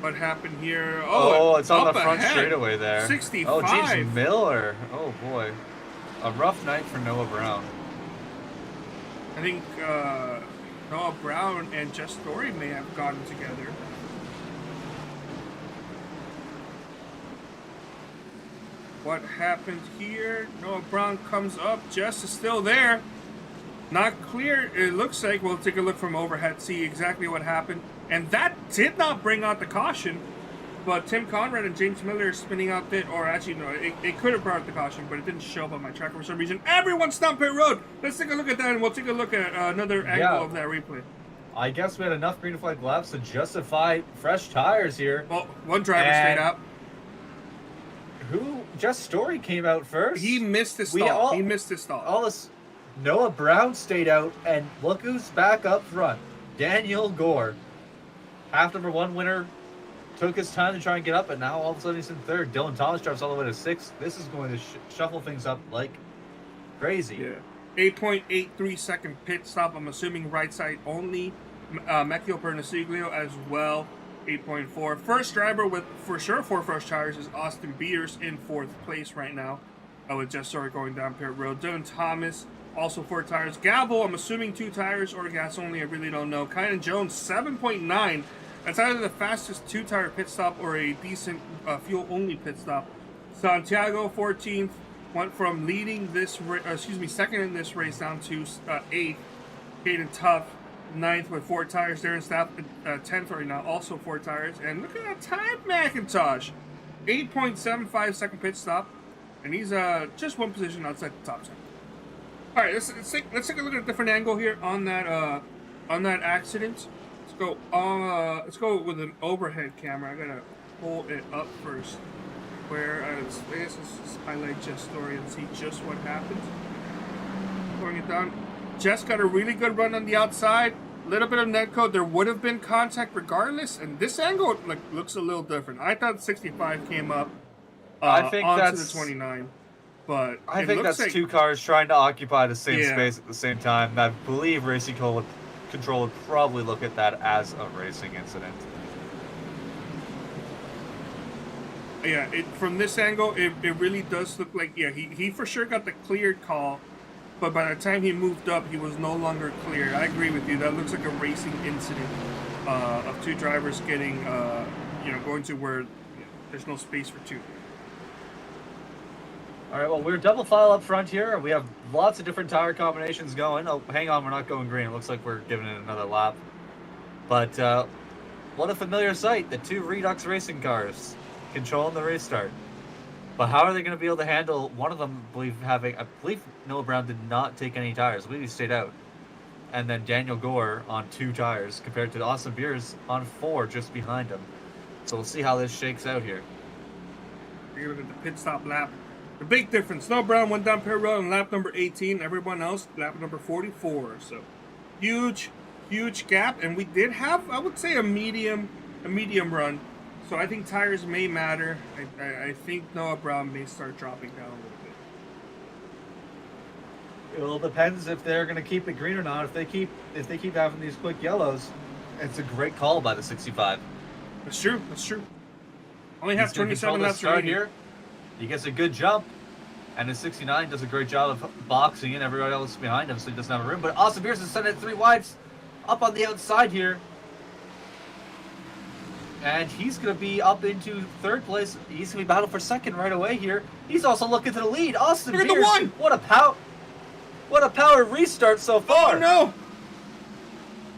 What happened here? Oh, it's on the up front ahead. straightaway there. 65. Oh, James Miller. Oh, boy. A rough night for Noah Brown. I think Noah Brown and Jess Story may have gotten together. What happened here? Noah Brown comes up. Jess is still there. Not clear. It looks like we'll take a look from overhead, see exactly what happened. And that did not bring out the caution. But Tim Conrad and James Miller are spinning out it, or actually, no, it could have brought out the caution, but it didn't show up on my tracker for some reason. Everyone's down pit road. Let's take a look at that, and we'll take a look at another angle of that replay. I guess we had enough green flag laps to justify fresh tires here. Well, one driver stayed out. Just Story came out first. He missed his stall. He missed his stall. All this, Noah Brown stayed out, and look who's back up front. Daniel Gore. Half number 1 winner. Took his time to try and get up, and now all of a sudden he's in 3rd. Dylan Thomas drives all the way to 6th. This is going to shuffle things up like crazy. Yeah. 8.83 second pit stop. I'm assuming right side only. Mecchio Pernasiglio as well. 8.4. First driver with, for sure, 4 fresh tires is Austin Beers in 4th place right now. With Just Story going down pit road. Dylan Thomas, also 4 tires. Gabble, I'm assuming 2 tires or gas only. I really don't know. Kynan Jones, 7.9. That's either the fastest 2-tire pit stop or a decent fuel-only pit stop. Santiago, 14th, went from leading this, second in this race down to 8th. Caden Tough, 9th with 4 tires. Darren Staff, 10th right now, also 4 tires. And look at that time, McIntosh. 8.75 second pit stop. And he's just 1 position outside the top 10. All right, let's take a look at a different angle here on that accident. Let's go with an overhead camera. I gotta pull it up first. Where let's just highlight Jess Story and see just what happened. Pouring it down. Jess got a really good run on the outside. A little bit of netcode. There would have been contact regardless. And this angle looks a little different. I thought 65 came up I think onto that's the 29. But I think that's two cars trying to occupy the same space at the same time. I believe Racing Control would probably look at that as a racing incident. Yeah, from this angle, it really does look like, yeah, he for sure got the cleared call, but by the time he moved up, he was no longer clear. I agree with you. That looks like a racing incident of two drivers getting, going to where there's no space for two. All right, well, we're double file up front here. We have lots of different tire combinations going. Oh, hang on, we're not going green. It looks like we're giving it another lap. But what a familiar sight, the two Redux racing cars controlling the restart. But how are they going to be able to handle one of them? I believe Noah Brown did not take any tires. I believe he stayed out. And then Daniel Gore on 2 tires compared to Austin Beers on 4 just behind him. So we'll see how this shakes out here. You're looking at the pit stop lap. The big difference, Noah Brown went down pit road on lap number 18. Everyone else, lap number 44. So huge gap. And we did have, I would say, a medium run. So I think tires may matter. I think Noah Brown may start dropping down a little bit. It all depends if they're going to keep it green or not. If they keep having these quick yellows, it's a great call by the 65. That's true. Only have 27 laps right here. He gets a good jump, and the 69 does a great job of boxing in everybody else behind him, so he doesn't have a room. But Austin Beers is sending it 3 wides up on the outside here. And he's going to be up into 3rd place. He's going to be battling for 2nd right away here. He's also looking to the lead. Austin Beers. Look at the 1! What a power restart so far. Oh, no.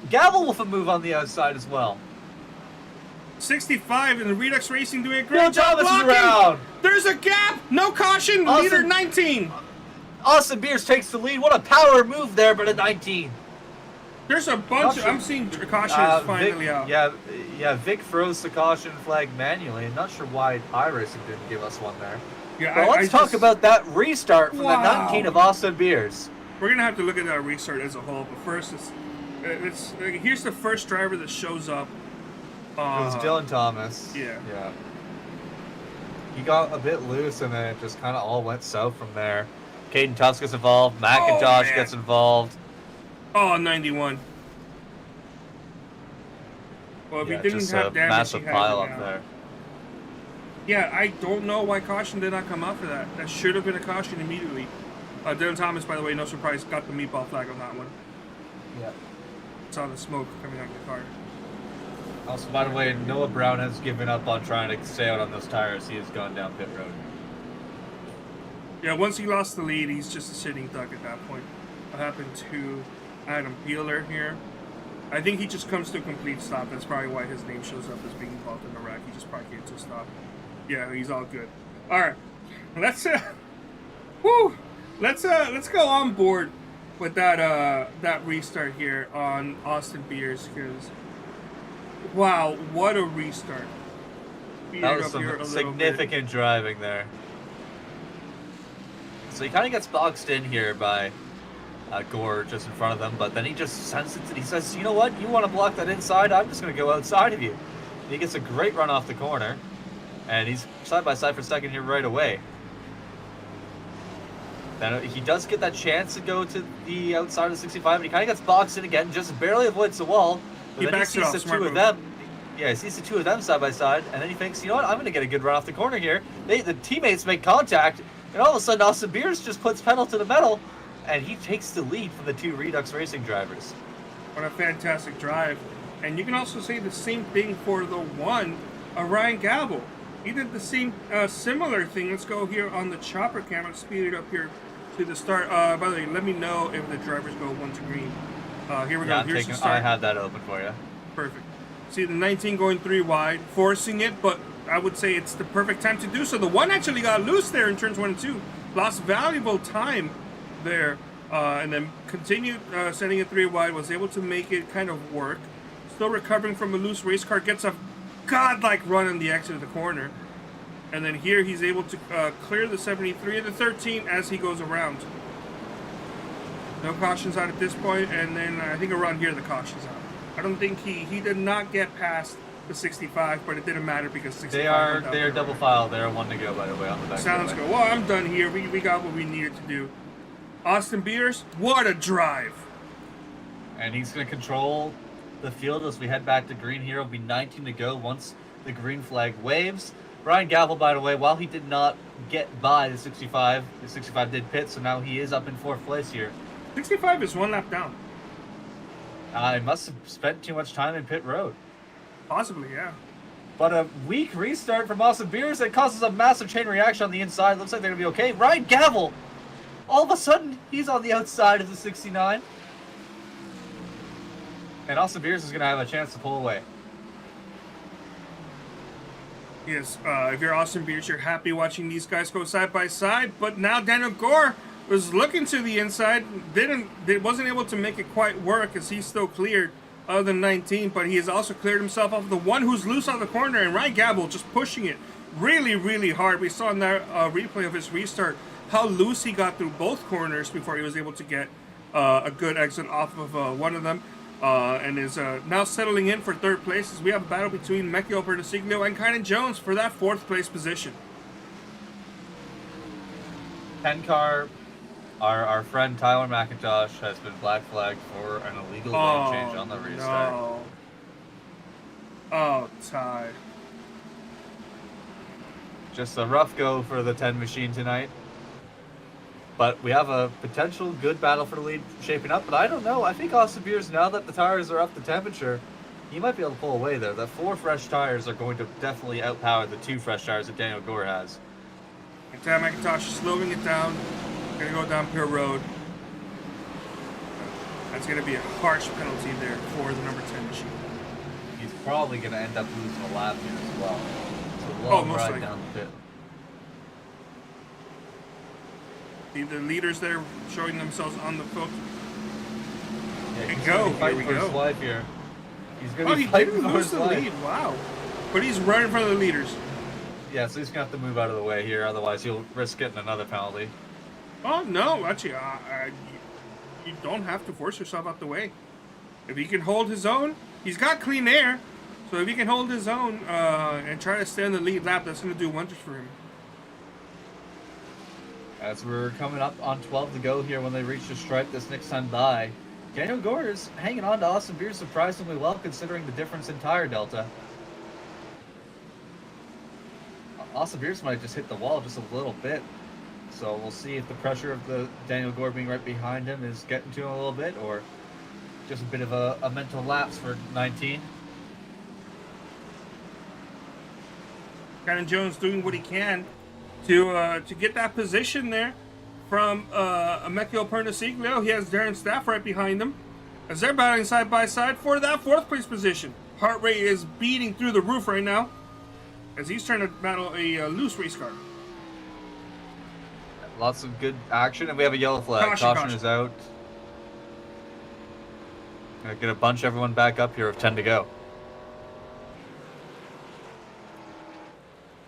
Gavel with a move on the outside as well. 65 and the Redux Racing doing a great job blocking. Around. There's a gap. No caution. Leader 19. Austin Beers takes the lead. What a power move there by the 19. There's a bunch. I'm seeing cautions finally out. Yeah. Vic froze the caution flag manually. I'm not sure why iRacing didn't give us one there. Yeah, but let's talk about that restart from the 19 of Austin Beers. We're gonna have to look at that restart as a whole. But first, here's the first driver that shows up. It was Dylan Thomas. Yeah. He got a bit loose, and then it just kind of all went south from there. Caden Tufts gets involved. McIntosh gets involved. Oh, 91. Well, if he didn't just have a damage, massive he had pile it up now. there. Yeah, I don't know why caution did not come out for that. That should have been a caution immediately. Dylan Thomas, by the way, no surprise, got the meatball flag on that one. Yeah. Saw the smoke coming out of the car. Also, by the way, Noah Brown has given up on trying to stay out on those tires. He has gone down pit road. Yeah, once he lost the lead, he's just a sitting duck at that point. What happened to Adam Peeler here? I think he just comes to a complete stop. That's probably why his name shows up as being involved in the wreck. He just probably came to a stop. Yeah, he's all good. All right, let's go on board with that restart here on Austin Beers, because wow, what a restart! That was some significant driving there. So he kind of gets boxed in here by Gore just in front of them, but then he just sends it. He says, "You know what? You want to block that inside? I'm just going to go outside of you." And he gets a great run off the corner, and he's side by side for 2nd here right away. Then he does get that chance to go to the outside of 65, and he kind of gets boxed in again, just barely avoids the wall. But he then backs he sees it off, the 2 of them. Yeah, he sees the 2 of them side by side, and then he thinks, you know what? I'm going to get a good run off the corner here. The teammates make contact, and all of a sudden Austin Beers just puts pedal to the metal, and he takes the lead from the 2 Redux Racing drivers. What a fantastic drive. And you can also say the same thing for the 1, Ryan Gavel. He did the same similar thing. Let's go here on the chopper cam. Let's speed it up here to the start. By the way, let me know if the drivers go 1 to green. Here we go. Here's the start. I have that open for you. Perfect. See the 19 going 3 wide, forcing it, but I would say it's the perfect time to do so. The 1 actually got loose there in turns 1 and 2. Lost valuable time there, and then continued sending it 3 wide, was able to make it kind of work. Still recovering from a loose race car, gets a godlike run on the exit of the corner. And then here he's able to clear the 73 and the 13 as he goes around. No cautions out at this point, and then I think around here the caution's out. I don't think he did not get past the 65, but it didn't matter because 65. They are double file. They're one to go, by the way, on the back. Sounds good. Well, I'm done here. We got what we needed to do. Austin Beers, what a drive! And he's going to control the field as we head back to green here. It'll be 19 to go once the green flag waves. Ryan Gavel, by the way, while he did not get by the 65 did pit, so now he is up in 4th place here. 65 is 1 lap down. I must have spent too much time in pit road. Possibly, yeah. But a weak restart from Austin Beers that causes a massive chain reaction on the inside. Looks like they're going to be okay. Ryan Gavel, all of a sudden, he's on the outside of the 69. And Austin Beers is going to have a chance to pull away. Yes, if you're Austin Beers, you're happy watching these guys go side by side. But now Daniel Gore was looking to the inside, wasn't able to make it quite work as he's still cleared of the 19. But he has also cleared himself off the one who's loose on the corner, and Ryan Gavel just pushing it really, really hard. We saw in that replay of his restart how loose he got through both corners before he was able to get a good exit off of one of them. And is now settling in for 3rd place as we have a battle between Mekio Bernasiglio and Kynan Jones for that 4th place position. 10 car, our friend Tyler McIntosh has been black flagged for an illegal lane change on the restart. No. Oh, Ty. Just a rough go for the 10 machine tonight. But we have a potential good battle for the lead shaping up. But I don't know. I think Austin Beers, now that the tires are up to temperature, he might be able to pull away there. The 4 fresh tires are going to definitely outpower the 2 fresh tires that Daniel Gore has. And Ty McIntosh is slowing it down. Gonna go down pure road. That's gonna be a harsh penalty there for the number 10 machine. He's probably going to end up losing a lap here as well. It's a long most ride likely. down the pit. The leaders there showing themselves on the field. Yeah, And he's go. gonna be Here fighting we for go. his life here. He's going Oh, to be he fighting didn't for lose his the life. lead. Wow. But he's right in front of the leaders. Yeah, so he's going to have to move out of the way here. Otherwise, he'll risk getting another penalty. Oh, no. Actually, you don't have to force yourself out the way. If he can hold his own, he's got clean air. So if he can hold his own and try to stay in the lead lap, that's going to do wonders for him. As we're coming up on 12 to go here when they reach the stripe this next time by, Daniel Gore is hanging on to Austin Beers surprisingly well considering the difference in tire delta. Austin Beers might just hit the wall just a little bit. So we'll see if the pressure of the Daniel Gore being right behind him is getting to him a little bit, or just a bit of a mental lapse for 19. Kynan Jones doing what he can to get that position there from Mekio Bernasiglio. He has Darren Staff right behind him as they're battling side by side for that 4th place position. Heart rate is beating through the roof right now as he's trying to battle a loose race car. Lots of good action, and we have a yellow flag. Caution. Is out. Gonna bunch everyone back up here with 10 to go.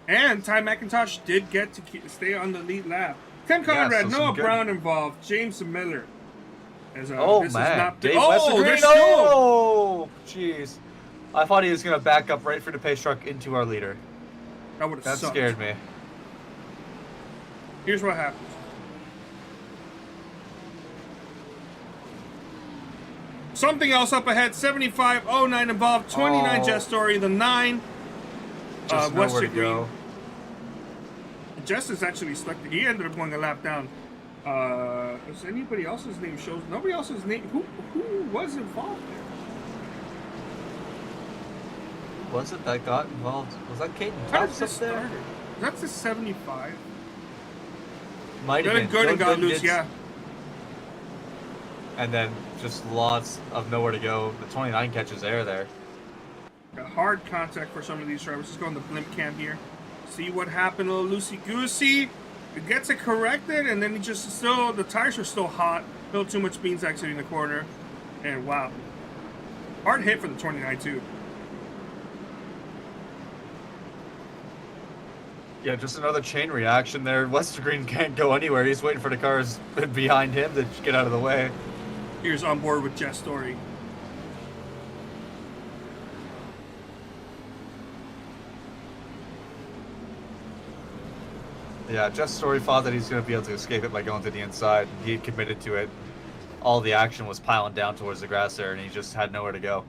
And Ty McIntosh did get to stay on the lead lap. Tim Conrad, so some Noah good- Brown involved, James Miller. As, Oh this man, is not Dave oh, Westergreen. there's still Oh, jeez. I thought he was gonna back up right for the pace truck into our leader. that would have That sucked. scared me. Here's what happens. Something else up ahead. 7509 involved. 29 Oh. Jess Story. The 9. Just nowhere to Western Green. go. Jess is actually stuck. He ended up going a lap down. Is anybody else's name shows? Nobody else's name. Who was involved there? Was it that got involved? Was that Caden How did Tufts this up there? start? That's a 75. Might have Good been. good and got Good loose, gets- yeah. And then just lots of nowhere to go. The 29 catches air there. A hard contact for some of these drivers. Let's go on the blimp cam here. See what happened, a little loosey-goosey. It gets it corrected, and then he just still, the tires are still hot. A little too much beans exiting the corner. And wow. Hard hit for the 29 too. Yeah, just another chain reaction there. Westergreen can't go anywhere. He's waiting for the cars behind him to get out of the way. Here's on board with Jess Story. Yeah, Jeff Story thought that he's going to be able to escape it by going to the inside. He committed to it. All the action was piling down towards the grass there, and he just had nowhere to go.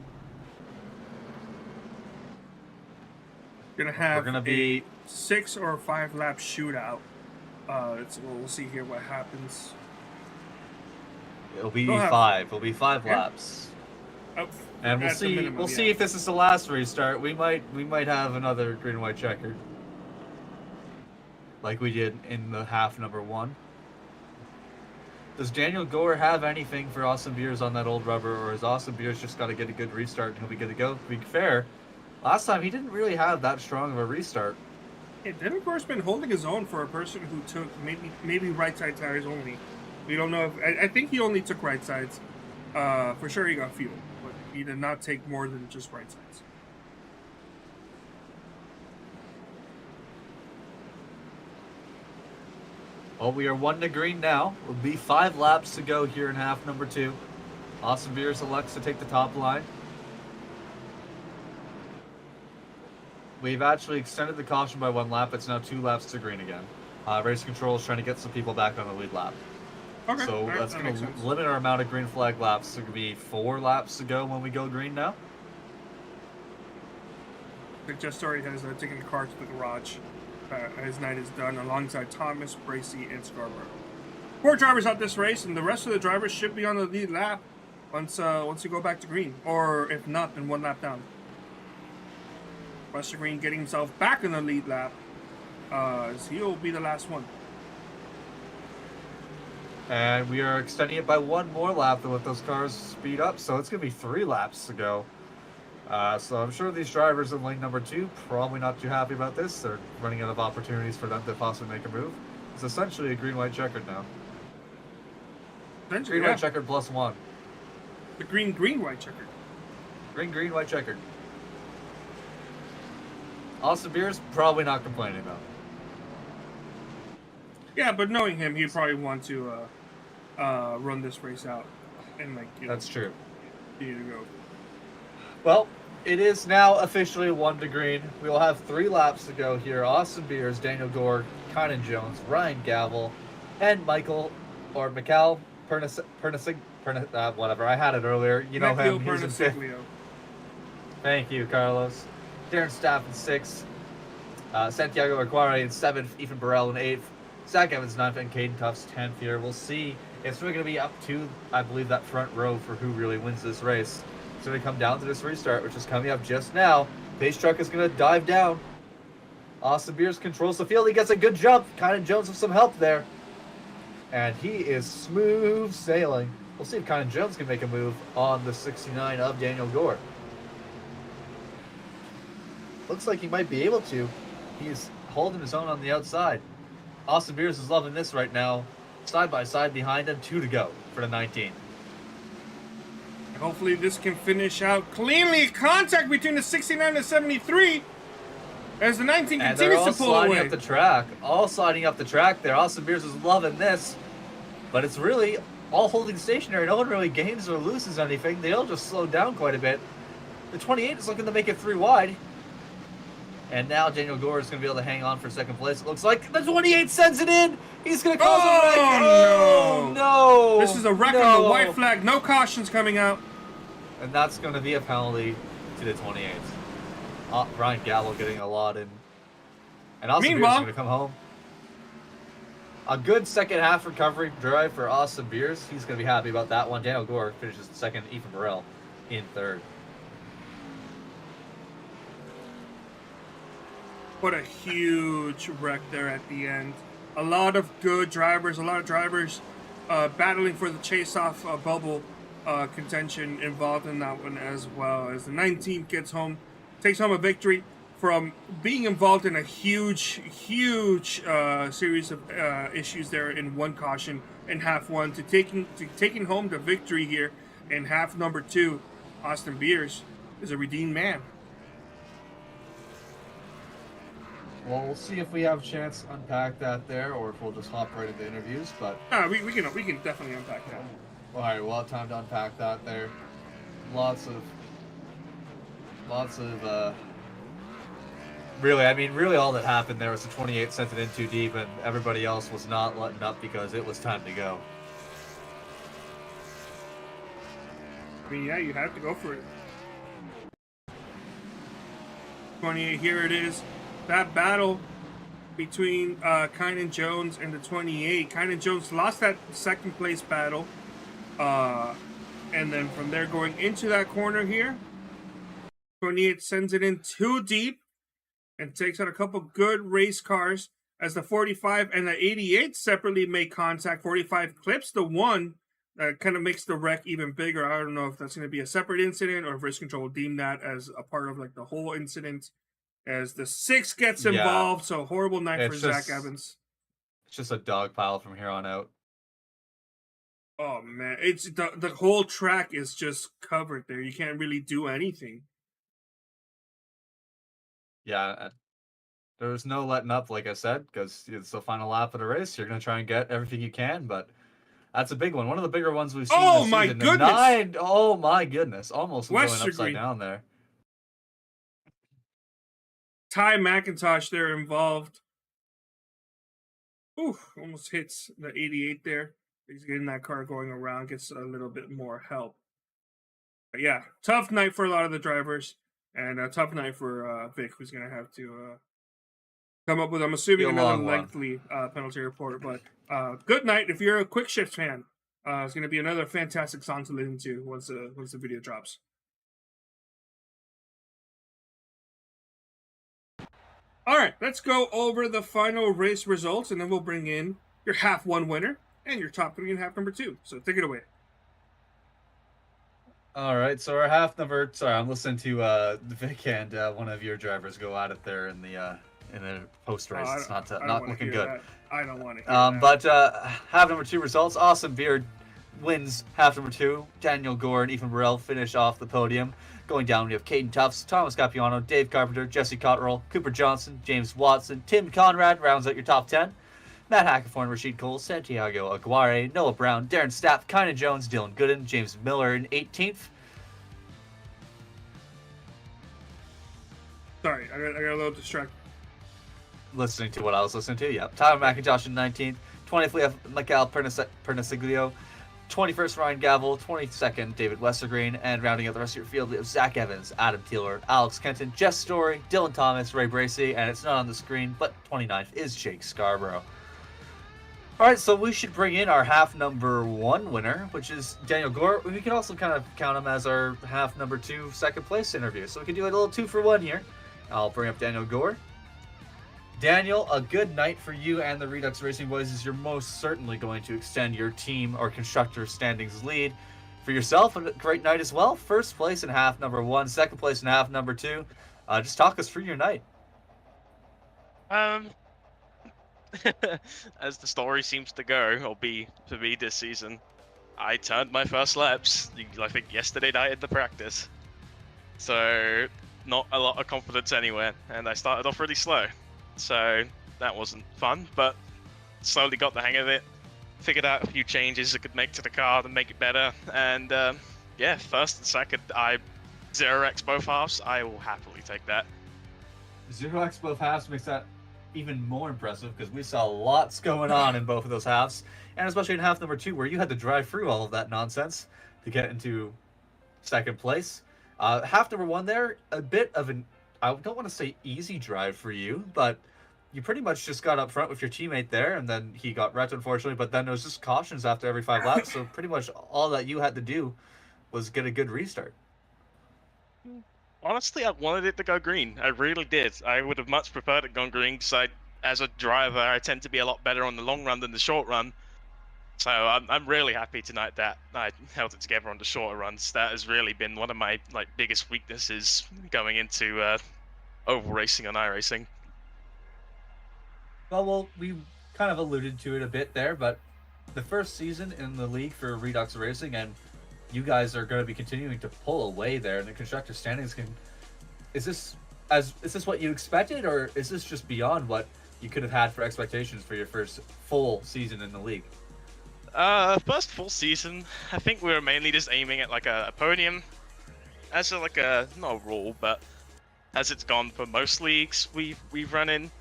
Gonna have We're going to be 6 or 5 lap shootout. We'll see here what happens. It'll be 5. It'll be 5 laps. And we'll see. Minimum, We'll see if this is the last restart. We might have another green and white checkered, like we did in the half number 1. Does Daniel Gore have anything for Austin Beers on that old rubber, or is Austin Beers just got to get a good restart and he'll be good to go? To be fair, last time he didn't really have that strong of a restart. Yeah, Daniel Gore's been holding his own for a person who took maybe right side tires only. We don't know if I think he only took right sides. For sure he got fuel, but he did not take more than just right sides. Well, we are 1 to green now. It'll be 5 laps to go here in half number 2. Austin Beers elects to take the top line. We've actually extended the caution by 1 lap. It's now 2 laps to green again. Race control is trying to get some people back on the lead lap. Okay. So that's going to limit our amount of green flag laps. So it's going to be 4 laps to go when we go green now. I think Jeff Story has taken the car to the garage. His night is done alongside Thomas, Bracy, and Scarborough. 4 drivers out this race, and the rest of the drivers should be on the lead lap once you go back to green. Or if not, then 1 lap down. Buster Green getting himself back in the lead lap. As he'll be the last one. And we are extending it by 1 more lap to let those cars speed up. So it's going to be 3 laps to go. So I'm sure these drivers in lane number 2 probably not too happy about this. They're running out of opportunities for them to possibly make a move. It's essentially a green-white checkered now. Green-white checkered plus 1. The green-white checkered. Green-white checkered. Austin Beers probably not complaining though. Yeah, but knowing him, he'd probably want to run this race out and That's true. Need to go. Well, it is now officially 1 to green. We will have 3 laps to go here. Austin Beers, Daniel Gore, Kynan Jones, Ryan Gavel, and Michael or Mikal Pernasig, whatever. I had it earlier. You know him. He's in 5th. Thank you, Carlos. Darren Staff in 6th. Santiago Aguirre in 7th. Ethan Burrell in 8th. Zach Evans 9th, and Caden Tuff's 10th here. We'll see. It's really going to be up to, I believe, that front row for who really wins this race. It's going to come down to this restart, which is coming up just now. Pace truck is going to dive down. Austin Beers controls the field. He gets a good jump. Kynan Jones with some help there. And he is smooth sailing. We'll see if Kynan Jones can make a move on the 69 of Daniel Gore. Looks like he might be able to. He's holding his own on the outside. Austin Beers is loving this right now. Side by side behind him. 2 to go for the 19. Hopefully this can finish out cleanly. Contact between the 69 and 73 as the 19 and continues to pull away. Up the track. All sliding up the track there. Austin Beers is loving this. But it's really all holding stationary. No one really gains or loses anything. They all just slow down quite a bit. The 28 is looking to make it 3 wide. And now Daniel Gore is going to be able to hang on for 2nd place. It looks like the 28 sends it in. He's going to cause a wreck. Oh, no. This is a wreck on the white flag. No cautions coming out. And that's going to be a penalty to the 28. Ryan Gallo getting a lot in. And Austin Beers is going to come home. A good second half recovery drive for Austin Beers. He's going to be happy about that one. Daniel Gore finishes 2nd. Ethan Burrell in 3rd. What a huge wreck there at the end. A lot of good drivers, battling for the chase-off bubble contention involved in that one as well. As the 19 takes home a victory from being involved in a huge series of issues there in 1 caution in half 1 to taking home the victory here in half number 2. Austin Beers is a redeemed man. Well, we'll see if we have a chance to unpack that there, or if we'll just hop right into interviews. But we can definitely unpack that. All right, we'll have time to unpack that there. Lots of Really, I mean, really all that happened there was the 28 sent it in too deep, and everybody else was not letting up because it was time to go. I mean, yeah, you have to go for it. 28, here it is. That battle between Kynan Jones and the 28. Kynan Jones lost that second place battle. And then from there going into that corner here, 28 sends it in too deep and takes out a couple good race cars as the 45 and the 88 separately make contact. 45 clips the one. That kind of makes the wreck even bigger. I don't know if that's going to be a separate incident or if Race Control will deem that as a part of like the whole incident. As the 6 gets involved, so horrible night for Zach Evans. It's just a dog pile from here on out. Oh man, it's the whole track is just covered there. You can't really do anything. Yeah, there was no letting up, like I said, because it's the final lap of the race. You're going to try and get everything you can, but that's a big one. One of the bigger ones we've seen this my season. goodness! Oh my goodness. Almost going Westergreen. upside down there. Ty McIntosh there involved. Ooh, almost hits the 88 there. He's getting that car going around, gets a little bit more help. But yeah, tough night for a lot of the drivers, and a tough night for Vic, who's going to have to come up with, I'm assuming, another lengthy penalty report. But good night if you're a Quick Shift fan. It's going to be another fantastic song to listen to once the video drops. All right, let's go over the final race results, and then we'll bring in your half one winner and your top 3 and half number 2. So take it away. All right, so our half number. Sorry, I'm listening to Vic and one of your drivers go at it there in the post race. It's not looking good. That. I don't want to hear that. But half number 2 results. Austin Beard wins half number 2. Daniel Gore and Ethan Burrell finish off the podium. Going down, we have Caden Tufts, Thomas Capiano, Dave Carpenter, Jesse Cotterill, Cooper Johnson, James Watson, Tim Conrad rounds out your top 10. Matt Hackathorn, Rashid Cole, Santiago Aguirre, Noah Brown, Darren Stapp, Kynan Jones, Dylan Gooden, James Miller in 18th. Sorry, I got a little distracted. Listening to what I was listening to, yeah. Tyler McIntosh in 19th. 20th, we have Michael Pernasiglio. 21st, Ryan Gavel. 22nd, David Westergreen. And rounding out the rest of your field, we have Zach Evans, Adam Taylor, Alex Kenton, Jess Story, Dylan Thomas, Ray Bracey, and it's not on the screen, but 29th is Jake Scarborough. All right, so we should bring in our half number 1 winner, which is Daniel Gore. We can also kind of count him as our half number 2 second place interview. So we can do a little 2-for-1 here. I'll bring up Daniel Gore. Daniel, a good night for you and the Redux Racing Boys as you're most certainly going to extend your team or constructor standings lead. For yourself, a great night as well. First place in half number 1, second place in half number 2. Just talk us through your night. As the story seems to go, or be for me this season, I turned my first laps, I think yesterday night at the practice. So, not a lot of confidence anywhere, and I started off really slow. So, that wasn't fun, but slowly got the hang of it. Figured out a few changes I could make to the car to make it better, and yeah, first and second, I 0x both halves. I will happily take that. 0x both halves makes that even more impressive because we saw lots going on in both of those halves, and especially in half number 2 where you had to drive through all of that nonsense to get into second place. Half number 1 there, a bit of an, I don't want to say easy drive for you, but you pretty much just got up front with your teammate there, and then he got wrecked unfortunately, but then there was just cautions after every 5 laps, so pretty much all that you had to do was get a good restart. Honestly, I wanted it to go green. I really did. I would have much preferred it gone green because as a driver, I tend to be a lot better on the long run than the short run. So I'm really happy tonight that I held it together on the shorter runs. That has really been one of my biggest weaknesses going into oval racing on iRacing. Well, we kind of alluded to it a bit there, but the first season in the league for Redux Racing, and you guys are going to be continuing to pull away there in the constructor standings. Is this what you expected, or is this just beyond what you could have had for expectations for your first full season in the league? First full season, I think we were mainly just aiming at a podium, as not a rule, but as it's gone for most leagues we've run in,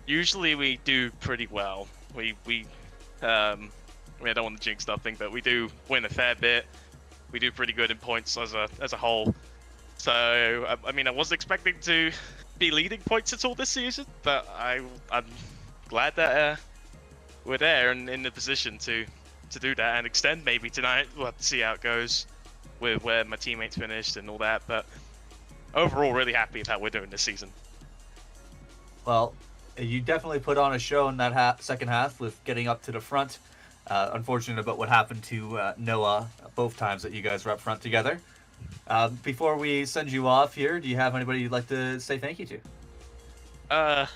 usually we do pretty well. I mean, I don't want to jinx nothing, but we do win a fair bit. We do pretty good in points as a whole. So I mean, I wasn't expecting to be leading points at all this season, but I'm glad that we're there and in the position to do that and extend maybe tonight. We'll have to see how it goes with where my teammates finished and all that. But overall, really happy with how we're doing this season. Well, you definitely put on a show in that second half with getting up to the front. Unfortunate about what happened to Noah both times that you guys were up front together. Before we send you off here, do you have anybody you'd like to say thank you to? I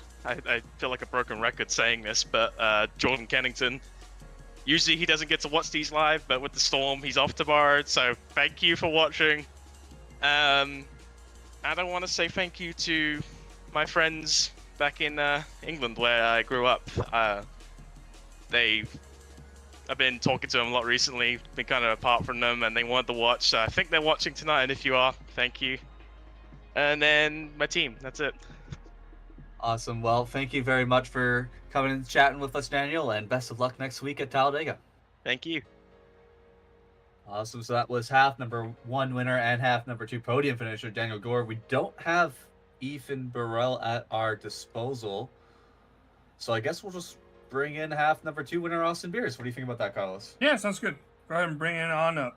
feel like a broken record saying this, but Jordan Kennington. Usually he doesn't get to watch these live, but with the storm, he's off tomorrow. So thank you for watching. And I want to say thank you to my friends back in England where I grew up. I've been talking to them a lot recently, been kind of apart from them, and they wanted to watch. So I think they're watching tonight, and if you are, thank you. And then my team, that's it. Awesome. Well, thank you very much for coming and chatting with us, Daniel, and best of luck next week at Talladega. Thank you. Awesome. So that was half number 1 winner and half number 2 podium finisher, Daniel Gore. We don't have Ethan Burrell at our disposal, so I guess we'll just bring in half number 2 winner, Austin Beers. What do you think about that, Carlos? Yeah, sounds good. Go ahead and bring it on up.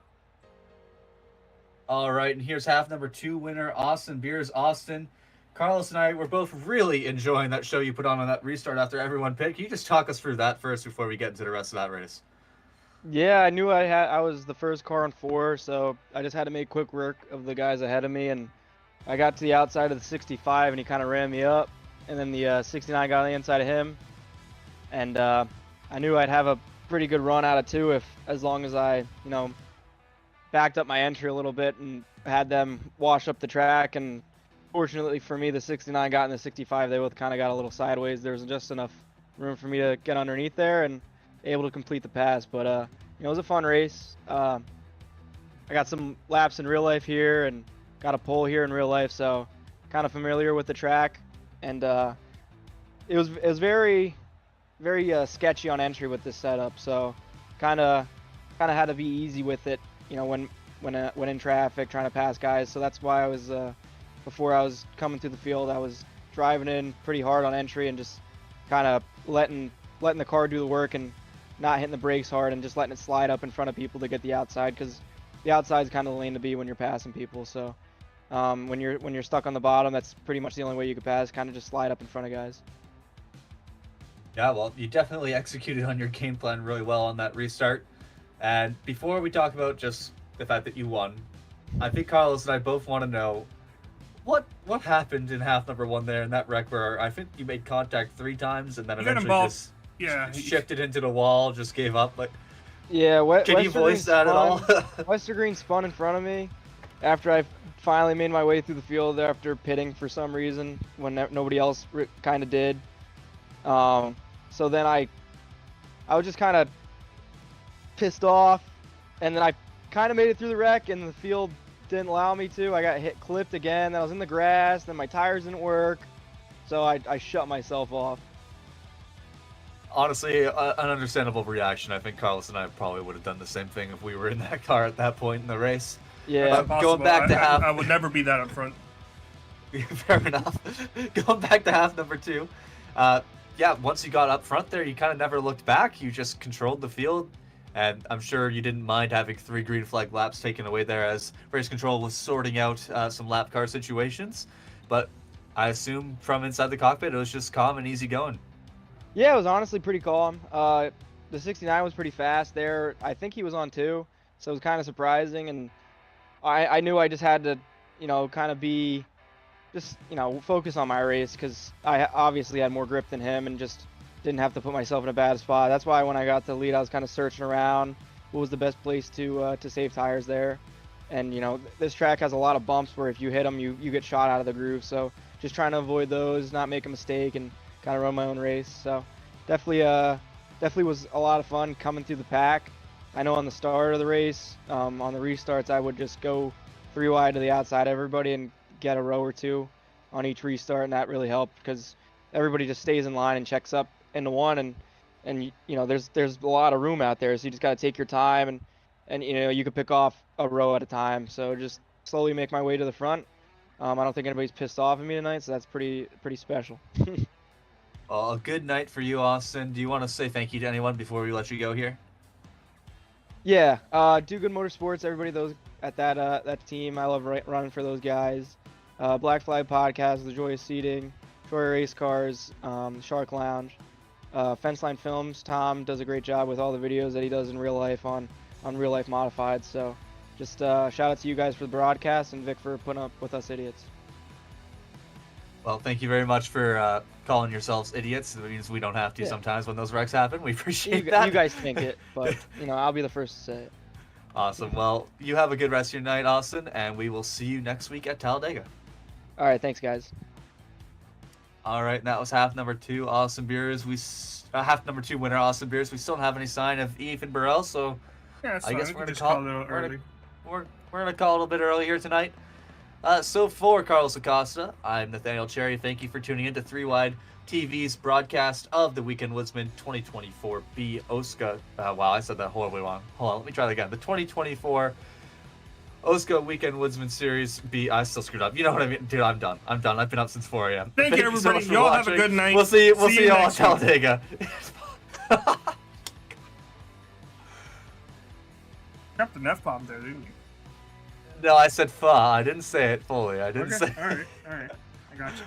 All right, and here's half number 2 winner, Austin Beers. Austin, Carlos and I were both really enjoying that show you put on that restart after everyone picked. Can you just talk us through that first before we get into the rest of that race? Yeah, I knew I was the first car on 4, so I just had to make quick work of the guys ahead of me, and I got to the outside of the 65, and he kind of ran me up, and then the 69 got on the inside of him, and I knew I'd have a pretty good run out of 2 as long as I, backed up my entry a little bit and had them wash up the track. And fortunately for me, the 69 got in the 65. They both kind of got a little sideways. There was just enough room for me to get underneath there and able to complete the pass. But it was a fun race. I got some laps in real life here and got a pole here in real life, so kind of familiar with the track. And it was very sketchy on entry with this setup, so kind of had to be easy with it, when in traffic trying to pass guys. So that's why I was before I was coming through the field, I was driving in pretty hard on entry and just kind of letting the car do the work and not hitting the brakes hard and just letting it slide up in front of people to get the outside, because the outside is kind of the lane to be when you're passing people. So when you're stuck on the bottom, that's pretty much the only way you could pass, kind of just slide up in front of guys. Yeah, well, you definitely executed on your game plan really well on that restart. And before we talk about just the fact that you won, I think Carlos and I both want to know what happened in half number 1 there in that wreck where I think you made contact 3 times and then eventually just shifted into the wall, just gave up. Like, yeah, can you voice that at all? Wester Green spun in front of me after I finally made my way through the field after pitting for some reason when nobody else kind of did. So then I was just kind of pissed off, and then I kind of made it through the wreck, and the field didn't allow me to. I got clipped again. Then I was in the grass. Then my tires didn't work, so I shut myself off. Honestly, an understandable reaction. I think Carlos and I probably would have done the same thing if we were in that car at that point in the race. Yeah, going back to half. I would never be that up front. Fair enough. Going back to half number 2. Yeah, once you got up front there, you kind of never looked back. You just controlled the field, and I'm sure you didn't mind having 3 green flag laps taken away there as race control was sorting out some lap car situations. But I assume from inside the cockpit, it was just calm and easy going. Yeah, it was honestly pretty calm. The 69 was pretty fast there. I think he was on 2, so it was kind of surprising. And I knew I just had to, kind of be just, focus on my race, because I obviously had more grip than him and just didn't have to put myself in a bad spot. That's why when I got the lead, I was kind of searching around what was the best place to save tires there. And, this track has a lot of bumps where if you hit them, you get shot out of the groove. So just trying to avoid those, not make a mistake, and kind of run my own race. So definitely was a lot of fun coming through the pack. I know on the start of the race, on the restarts, I would just go 3 wide to the outside of everybody and get a row or 2. on each restart, and that really helped because everybody just stays in line and checks up into one, and you know there's a lot of room out there, so you just got to take your time, and you know you could pick off a row at a time. So just slowly make my way to the front. I don't think anybody's pissed off at me tonight, so that's pretty special. Well, a good night for you, Austin. Do you want to say thank you to anyone before we let you go here? Yeah, Do Good Motorsports, everybody those at that team. I love running for those guys. Black Flag Podcast, The Joyous Seating, Troy Race Cars, Shark Lounge, Fenceline Films. Tom does a great job with all the videos that he does in real life on Real Life Modified. So just shout out to you guys for the broadcast and Vic for putting up with us idiots. Well, thank you very much for calling yourselves idiots. It means we don't have to sometimes when those wrecks happen. We appreciate that. You guys think it, but you know I'll be the first to say it. Awesome. Well, you have a good rest of your night, Austin, and we will see you next week at Talladega. All right, thanks, guys. All right, and that was half number 2, Austin Beers. Half number 2 winner, Austin Beers. We still don't have any sign of Ethan Burrell, so Yeah, I guess we we're can gonna just call a little early. We're gonna call it a little bit early here tonight. So for Carlos Acosta, I'm Nathaniel Cherry. Thank you for tuning in to 3 Wide TV's broadcast of the Weekend Woodsman 2024 B OSCA. Wow, I said that horribly wrong. Hold on, let me try that again. The 2024 OSCA Weekend Woodsman Series B. I still screwed up. You know what I mean, dude. I'm done. I've been up since 4 a.m. Thank you, so everybody. much for Y'all have watching. a good night. We'll see you all at next week. Talladega. Dropped an F-bomb there, didn't you? No, I said pho. I didn't say it fully. I didn't say. All right. I got you.